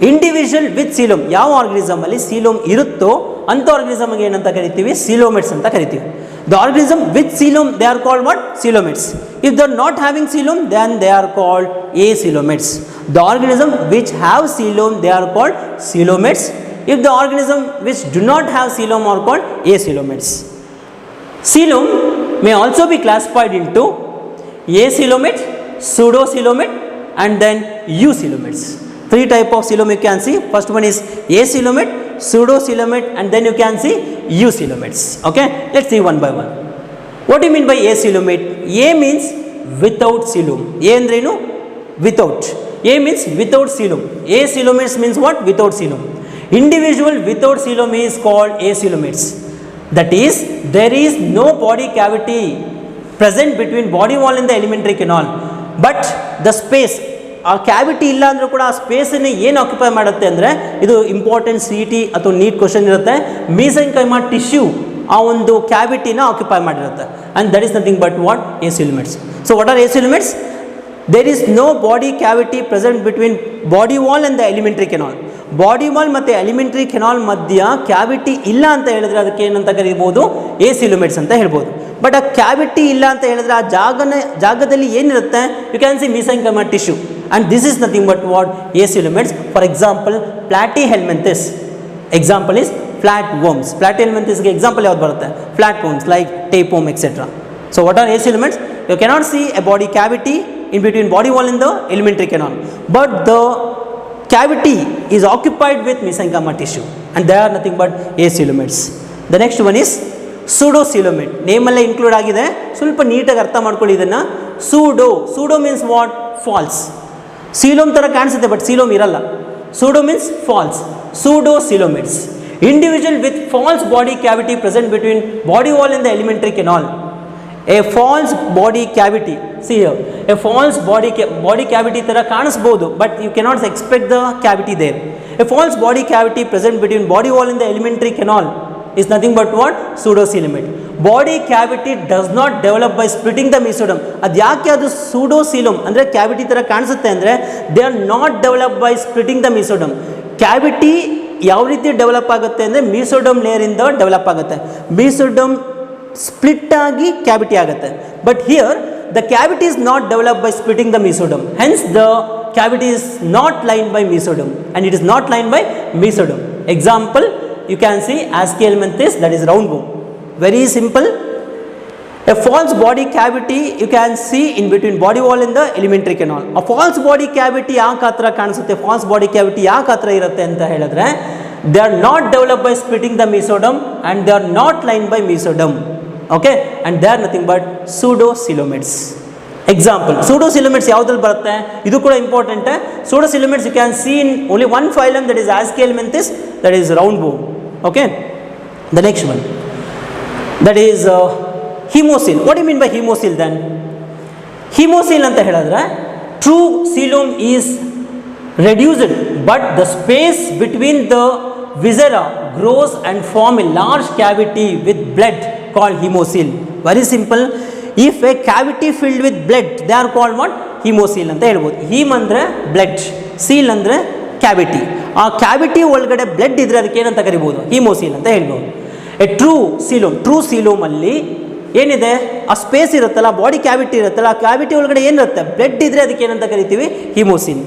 Individual with coelom, ಯಾವ ಆರ್ಗನಿಸಮಲ್ಲಿ coelom ಇರುತ್ತೋ ಅಂಥ ಆರ್ಗನಿಸಮ್ಗೆ ಏನಂತ ಕರಿತೀವಿ? Coelomates ಅಂತ ಕರಿತೀವಿ. The organism with coelom, they are called what? Coelomates. If they are not having coelom, then they are called acoelomates. The organism which have coelom, they are called coelomates. If the organism which do not have coelom are called acoelomates. Coelom may also be classified into acoelomate, pseudocoelomate, and then eucoelomates. 3 types of coelom you can see. First one is acoelomate, pseudocoelomate, and then you can see eucoelomates. Okay, let's see one by one. What do you mean by acoelomate? A means without coelom. A andrenu? Without. A means without coelom. Acoelomates means what? Without coelom. Individual without coelom is called acoelomates. That is, there is no body cavity present between body wall and the alimentary canal, but the space, ಆ cavity ಇಲ್ಲ ಅಂದರೂ ಕೂಡ ಆ ಸ್ಪೇಸನ್ನು ಏನು occupy ಮಾಡುತ್ತೆ ಅಂದರೆ, ಇದು important C T ಅಥವಾ ನೀಟ್ ಕ್ವಶನ್ ಇರುತ್ತೆ. ಮೀಸೆಂಕೈಮಾ ಟಿಶ್ಯೂ ಆ ಒಂದು ಕ್ಯಾವಿಟಿನ ಆಕ್ಯುಪೈ ಮಾಡಿರುತ್ತೆ, and that is nothing but what? acoelomates. So what are acoelomates? There is no body cavity present between body wall and the alimentary canal. Body wall ಮತ್ತು alimentary canal ಮಧ್ಯ cavity ಇಲ್ಲ ಅಂತ ಹೇಳಿದ್ರೆ ಅದಕ್ಕೆ ಏನಂತ ಕರಿಬೋದು? acoelomates ಅಂತ ಹೇಳ್ಬೋದು. ಬಟ್ ಆ ಕ್ಯಾವಿಟಿ ಇಲ್ಲ ಅಂತ ಹೇಳಿದ್ರೆ ಆ ಜಾಗದಲ್ಲಿ ಏನಿರುತ್ತೆ? You can see mesenchyma tissue, and this is nothing but what? acoelomates. For example, platyhelminthes. Example is flatworms. Platyhelminthes ಗೆ example ಯಾವ್ದು ಬರುತ್ತೆ? Flatworms like tapeworm etc. So what are acoelomates? You cannot see a body cavity in between body wall and the alimentary canal, but the cavity is occupied with mesenchyma tissue, and they are nothing but acoelomates. The next one is pseudocoelomate. Name ಅಲ್ಲೇ include ಆಗಿದೆ, ಸ್ವಲ್ಪ ನೀಟಾಗಿ ಅರ್ಥ ಮಾಡ್ಕೊಳ್ಳಿ ಇದನ್ನು. Pseudo means what? False. Coelom ಥರ ಕಾಣಿಸುತ್ತೆ but coelom ಇರಲ್ಲ. Pseudo means false. Pseudocoelomates. Individual with false body cavity present between body wall and the alimentary canal. A false body cavity. See here, a false body cavity ಥರ ಕಾಣಿಸ್ಬೋದು, but you cannot expect the cavity there. A false body cavity present between body wall and the alimentary canal is nothing but what? Pseudocoelomate. Body cavity does not develop by splitting the mesoderm. ಅದು ಯಾಕೆ ಅದು pseudocoelom ಅಂದರೆ cavity ಥರ ಕಾಣಿಸುತ್ತೆ ಅಂದರೆ they are not develop by splitting the mesoderm. Cavity ಯಾವ ರೀತಿ develop ಆಗುತ್ತೆ ಅಂದರೆ mesoderm ಲೇಯರಿಂದ ಡೆವಲಪ್ ಆಗುತ್ತೆ. mesoderm ಸ್ಪ್ಲಿಟ್ ಆಗಿ ಕ್ಯಾವಿಟಿ ಆಗುತ್ತೆ. But here the cavity is not developed by splitting the mesoderm. Hence the cavity is not lined by mesoderm and it is not lined by mesoderm. Example, you can see Aschelminthes, that is round bone. Very simple. A false body cavity you can see in between body wall and the alimentary canal. A false body cavity ಯಾಕೆ ಆ ಥರ ಕಾಣಿಸುತ್ತೆ? false body cavity ಯಾಕೆ ಆ ಥರ ಇರುತ್ತೆ ಅಂತ ಹೇಳಿದ್ರೆ they are not developed by splitting the mesoderm and they are not lined by mesoderm. Okay, and they are nothing but pseudocoelomates. Example, pseudocoelomates ಯಾವುದ್ರಲ್ಲಿ ಬರುತ್ತೆ? ಇದು ಕೂಡ important. pseudocoelomates you can see in only one phylum, that is Aschelminthes, that is round bone. Okay, the next one, that is hemocoel. What do you mean by hemocoel then? hemocoel ಅಂತ ಹೇಳಿದ್ರೆ true coelom is reduced but the space between the viscera grows and form a large cavity with blood called hemocoel. Very simple. If a cavity filled with blood, they are called what? hemocoel ಅಂತ ಹೇಳ್ಬೋದು. Him ಅಂದರೆ blood, seal ಅಂದರೆ cavity. ಆ cavity ಒಳಗಡೆ blood ಇದ್ರೆ ಅದಕ್ಕೆ ಏನಂತ ಕರಿಬೋದು? hemocoel ಅಂತ ಹೇಳ್ಬೋದು. ಎ ಟ್ರೂ ಸೀಲೋಮ್ ಅಲ್ಲಿ ಏನಿದೆ? ಆ ಸ್ಪೇಸ್ ಇರುತ್ತಲ್ಲ, ಬಾಡಿ ಕ್ಯಾವಿಟಿ ಇರುತ್ತಲ್ಲ, ಆ ಕ್ಯಾವಿಟಿ ಒಳಗಡೆ ಏನಿರುತ್ತೆ? ಬ್ಲಡ್ ಇದ್ರೆ ಅದಕ್ಕೆ ಏನಂತ ಕರಿತೀವಿ? hemocoel.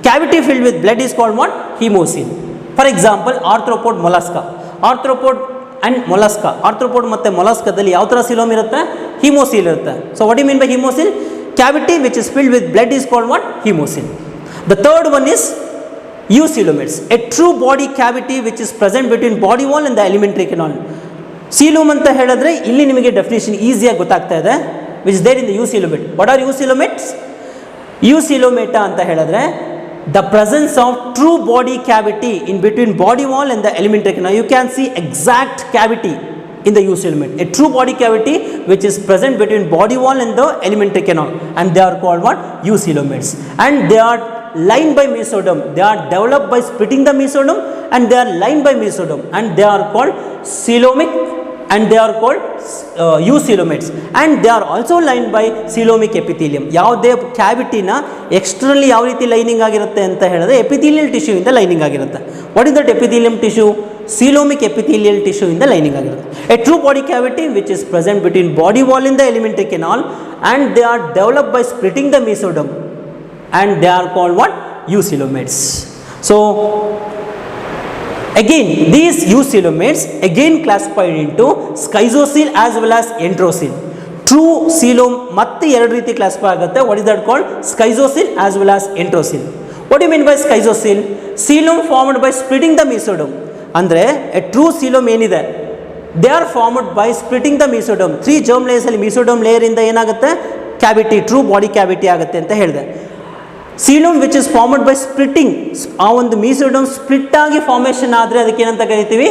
Cavity filled with blood is called what? hemocoel. For example arthropod mollusca. Arthropod and mollusca, arthropod ಮತ್ತು ಮೊಲಸ್ಕಾದಲ್ಲಿ ಯಾವ ಥರ ಸಿಲೋಮ್ ಇರುತ್ತೆ? hemocoel ಇರುತ್ತೆ. So what you mean by hemocoel? Cavity which is filled with blood is called what? hemocoel. The third one is eucoelomates. A true body cavity which is present between body wall and the alimentary canal. Coelom ಅಂತ ಹೇಳಿದ್ರೆ ಇಲ್ಲಿ ನಿಮಗೆ definition ಈಸಿಯಾಗಿ ಗೊತ್ತಾಗ್ತಾ ಇದೆ, which is there in the eucoelomate. What are eucoelomates? eucoelomata ಅಂತ ಹೇಳಿದ್ರೆ the presence of true body cavity in between body wall and the alimentary canal. You can see exact cavity in the eucoelomate. A true body cavity which is present between body wall and the alimentary canal, and they are called what? eucoelomates. And they are lined by mesoderm. They are developed by splitting the mesoderm and they are lined by mesoderm, and they are called coelomic, and they are called eucoelomates, and they are also lined by coelomic epithelium. ಯಾವುದೇ ಕ್ಯಾವಿಟಿನ externally ಯಾವ ರೀತಿ lining ಆಗಿರುತ್ತೆ ಅಂತ ಹೇಳಿದ್ರೆ epithelial tissue ಇಂದ lining ಆಗಿರುತ್ತೆ. What is that epithelium tissue? coelomic epithelial tissue ಇಂದ lining ಆಗಿರುತ್ತೆ. A true body cavity which is present between body wall in the alimentary canal, and they are developed by splitting the mesoderm, and they are called what? eucoelomates. So again these eucoelomates again classified into schizocele as well as enterocele. True coelom ಮತ್ತೆ ಎರಡು ರೀತಿ classify ಆಗುತ್ತೆ. What is that called? schizocele as well as enterocele. What do you mean by schizocele? coelom formed by splitting the mesoderm. ಅಂದರೆ a true coelom ಏನಿದೆ, they are formed by splitting the mesoderm. 3 germ layers ಅಲ್ಲಿ mesoderm layer ಇಂದ ಏನಾಗುತ್ತೆ? Cavity, true body cavity ಆಗುತ್ತೆ ಅಂತ ಹೇಳಿದೆ. coelom which is formed by splitting, ಆ ಒಂದು mesoderm ಸ್ಪ್ಲಿಟ್ ಆಗಿ ಫಾರ್ಮೇಷನ್ ಆದರೆ ಅದಕ್ಕೆ ಏನಂತ ಕರಿತೀವಿ?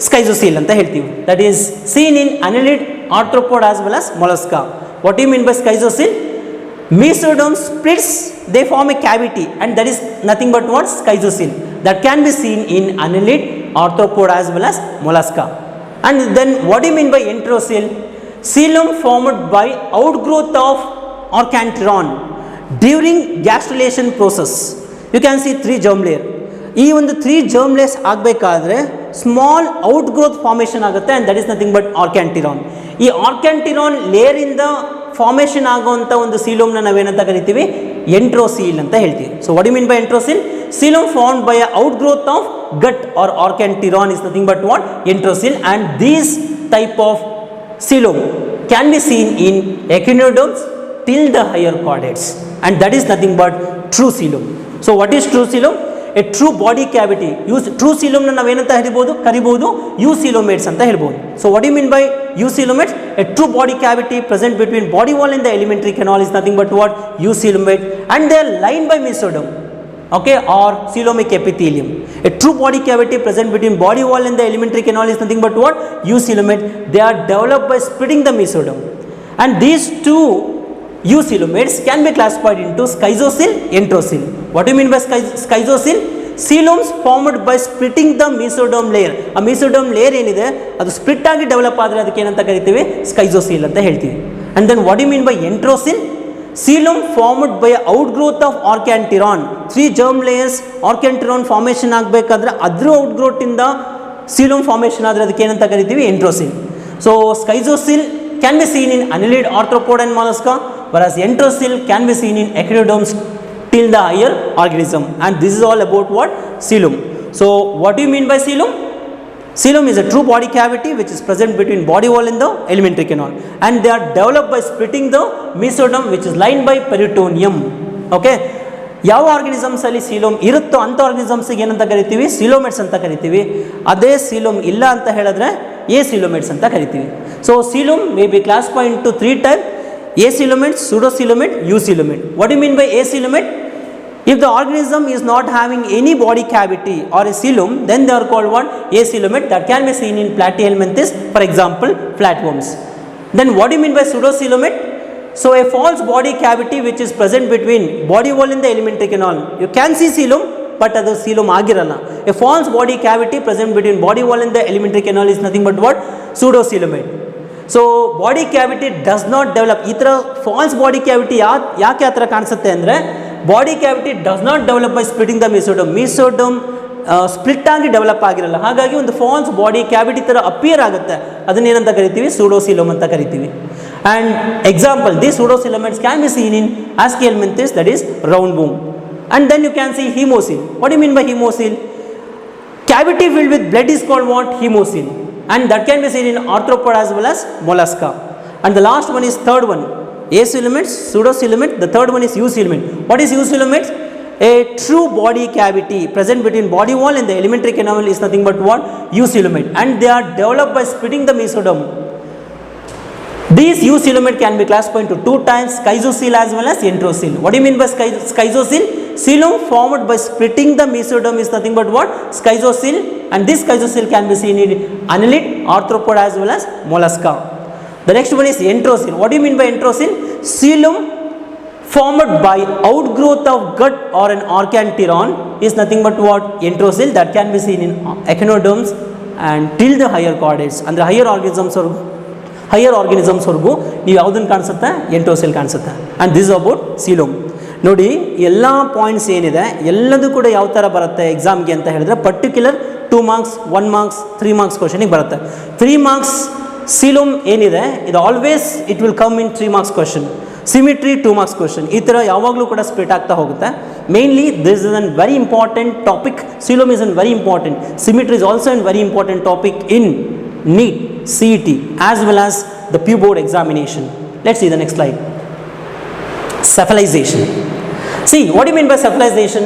schizocele ಅಂತ ಹೇಳ್ತೀವಿ. That is seen in annelid, arthropod as well as mollusca. What do you mean by schizocele? Mesoderm splits, they form a cavity, and that is nothing but what? schizocele. That can be seen in annelid, arthropod as well as mollusca. And then what do you mean by enterocele? Coelom formed by outgrowth of organteron during gastrulation process. You can see 3 germ layer. ಈ ಒಂದು 3 germ layers ಆಗಬೇಕಾದ್ರೆ small ಔಟ್ಗ್ರೋತ್ formation ಆಗುತ್ತೆ, and that is nothing but organteron. ಈ organteron layer ಇಂದ formation ಆಗುವಂಥ ಒಂದು coelomನ ನಾವೇನಂತ ಕರಿತೀವಿ? enterocele ಅಂತ ಹೇಳ್ತೀವಿ. So what do you mean by enterocele? Coelom formed by a outgrowth of gut or organteron is nothing but what? enterocele, and these type of coelom can be seen in echinoderms till the higher chordates, and that is nothing but true coelom. So what is true coelom? A true body cavity. True coelom na navenanta karibodu eucoelomates anta helbodu. So what do you mean by eucoelomates? A true body cavity present between body wall and the alimentary canal is nothing but what? eucoelomate, and they are lined by mesoderm, okay, or coelomic epithelium. A true body cavity present between body wall and the alimentary canal is nothing but what? eucoelomate. They are developed by splitting the mesoderm, and these two eucoelomates can be classified into schizocele, enterocele. What do you mean by schizocele? Coeloms formed by splitting the mesoderm layer. ಆ mesoderm layer ಏನಿದೆ ಅದು split ಆಗಿ develop ಆದರೆ ಅದಕ್ಕೆ ಏನಂತ ಕರಿತೀವಿ, schizocoel ಅಂತ ಹೇಳ್ತೀವಿ. And then what you mean by enterocoel? Coelom formed by outgrowth of archenteron. 3 germ layers archenteron formation ಆಗಬೇಕಾದ್ರೆ ಅದ್ರ ಔಟ್ಗ್ರೋತಿಂದ ಸೀಲೋಮ್ ಫಾರ್ಮೇಷನ್ ಆದರೆ ಅದಕ್ಕೆ ಏನಂತ ಕರಿತೀವಿ, enterocoel. So schizocoel can be seen in annelid, arthropod and mollusca, whereas enterosil can be seen in echinoderms till the higher organism. And this is all about what? Coelom. So what do you mean by coelom? Coelom is a true body cavity which is present between body wall and the alimentary canal, and they are developed by splitting the mesoderm which is lined by peritoneum. Okay, ಯಾವ organisms ಅಲ್ಲಿ coelom ಇರುತ್ತೋ ಅಂಥ ಆರ್ಗನಿಸಮ್ಸ್ಗೆ ಏನಂತ ಕರಿತೀವಿ, coelomates ಅಂತ ಕರಿತೀವಿ. ಅದೇ coelom ಇಲ್ಲ ಅಂತ ಹೇಳಿದ್ರೆ ಎ ಸೀಲೋಮೆಟ್ಸ್ ಅಂತ ಕರಿತೀವಿ. So coelom may be classified into 3 type: acoelomate, pseudocoelomate, eucoelomate. What do you mean by acoelomate? If the organism is not having any body cavity or a coelom, then they are called what? Acoelomate. That can be seen in Platyhelminthes, for example, flatworms. Then what do you mean by pseudocoelomate? So a false body cavity which is present between body wall and the alimentary canal. You can see coelom, but ಅದು coelom ಆಗಿರಲ್ಲ. A false body cavity present between body wall and the alimentary canal is nothing but what? Pseudocoelomate. So body cavity does not develop. ಈ ಥರ falls body cavity ಯಾಕೆ ಆ ಥರ ಕಾಣಿಸುತ್ತೆ ಅಂದರೆ, body cavity does not develop by splitting the mesoderm split ಆಗಿ develop ಆಗಿರಲ್ಲ. ಹಾಗಾಗಿ ಒಂದು ಫಾಲ್ಸ್ ಬಾಡಿ ಕ್ಯಾವಿಟಿ ಥರ ಅಪಿಯರ್ ಆಗುತ್ತೆ. ಅದನ್ನೇನಂತ ಕರಿತೀವಿ, ಸೂಡೋಸಿಲೋಮ್ ಅಂತ ಕರಿತೀವಿ. And example, the pseudocoelomates can be seen in aschelminthes, that is roundworm. And then you can see hemocoel. What you mean by hemocoel? Cavity filled with blood is called what? Hemocoel. And that can be seen in arthropod as well as mollusca. And the last one is third one, acoelomate, pseudocoelomate. The third one is eucoelomate. What is eucoelomate? A true body cavity present between body wall and the alimentary canal is nothing but what? Eucoelomate. And they are developed by splitting the mesoderm. These eucoelomate can be classified into 2 types: schizocoel as well as enterocoel. What do you mean by schizocoel? Coelom formed by splitting the mesoderm is nothing but what? Schizocoel. And this schizocoel can be seen in annelid, arthropod as well as mollusca. The next one is enterocoel. What do you mean by enterocoel? Coelom formed by outgrowth of gut or an archanteron is nothing but what? Enterocoel. That can be seen in echinoderms and till the higher chordates. And the higher organisms ಹೊರಗು ನೀವು ಯಾವುದನ್ನು ಕಾಣಿಸುತ್ತೆ? ಎಂಟ್ರೋಸೆಲ್ ಕಾಣಿಸುತ್ತೆ. And this about coelom. ನೋಡಿ, ಎಲ್ಲ points ಏನಿದೆ ಎಲ್ಲದೂ ಕೂಡ ಯಾವ ಥರ ಬರುತ್ತೆ ಎಕ್ಸಾಮ್ಗೆ ಅಂತ ಹೇಳಿದ್ರೆ, ಪರ್ಟಿಕ್ಯುಲರ್ 2 marks, 1 marks, 3 marks ಕ್ವಶನಿಗೆ ಬರುತ್ತೆ. 3 marks ಸೀಲೋಮ್ ಏನಿದೆ ಇದು always it will come in 3 marks question. Symmetry 2 marks question. ಈ ಥರ ಯಾವಾಗಲೂ ಕೂಡ ಸ್ಪ್ಲಿಟ್ ಆಗ್ತಾ ಹೋಗುತ್ತೆ. Mainly this is an very important topic. Coelom is an very important. Symmetry is also an very important topic in NEET, CET as well as the PU board examination. Let's see the next slide. Cephalization. See, what do you mean by cephalization?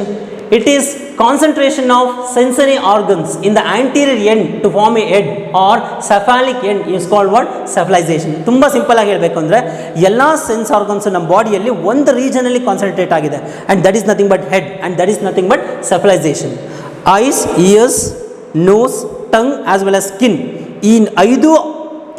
It is concentration of sensory organs in the anterior end to form a head or cephalic end is called what? Cephalization. ತುಂಬ simple ಆಗಿ ಹೇಳಬೇಕು ಅಂದರೆ, ಎಲ್ಲ sense organs ನಮ್ಮ ಬಾಡಿಯಲ್ಲಿ ಒಂದು ರೀಜನಲ್ಲಿ concentrate ಆಗಿದೆ, and that is nothing but head, and that is nothing but cephalization. Eyes, ears, nose, tongue as well as skin. ಈ 5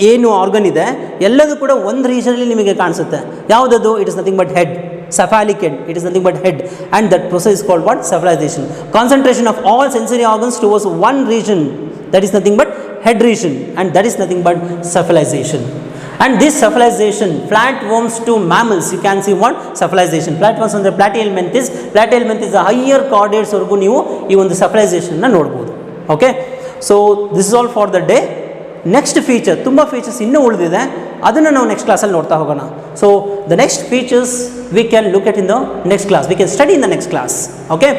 ಏನು ಆರ್ಗನ್ ಇದೆ ಎಲ್ಲದೂ ಕೂಡ ಒಂದು ರೀಜನಲ್ಲಿ ನಿಮಗೆ ಕಾಣಿಸುತ್ತೆ. ಯಾವುದದು? It is nothing but head, cephalic end. It is nothing but head, and that process is called what? Cephalization. Concentration of all sensory organs towards one region, that is nothing but head region, and that is nothing but cephalization. And this cephalization, flatworms to mammals, you can see what? Cephalization. Flatworms ಅಂದರೆ Platyhelminthes. Platyhelminthes higher chordates ವರೆಗೂ ನೀವು ಈ ಒಂದು cephalization ನ ನೋಡಬಹುದು. Okay, so this is all for the day. Next feature, ತುಂಬ features ಇನ್ನೂ ಉಳಿದಿದೆ, ಅದನ್ನು ನಾವು ನೆಕ್ಸ್ಟ್ ಕ್ಲಾಸಲ್ಲಿ ನೋಡ್ತಾ ಹೋಗೋಣ. So the next features we can look at in the next class, we can study in the next class. Okay,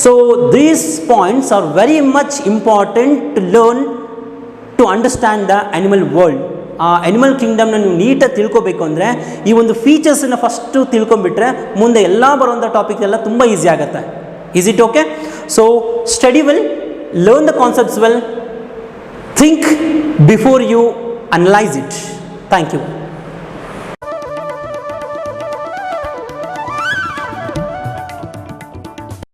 so these points are very much important to learn to understand the animal world. ಆ animal ಕಿಂಗ್ಡಮ್ನ ನೀವು ನೀಟಾಗಿ ತಿಳ್ಕೊಬೇಕು ಅಂದರೆ ಈ ಒಂದು ಫೀಚರ್ಸನ್ನು first ತಿಳ್ಕೊಂಬಿಟ್ರೆ ಮುಂದೆ ಎಲ್ಲ ಬರುವಂಥ ಟಾಪಿಕ್ ಎಲ್ಲ ತುಂಬ ಈಸಿ ಆಗುತ್ತೆ. Is it okay? So study well, learn the concepts well, think before you analyze it. Thank you.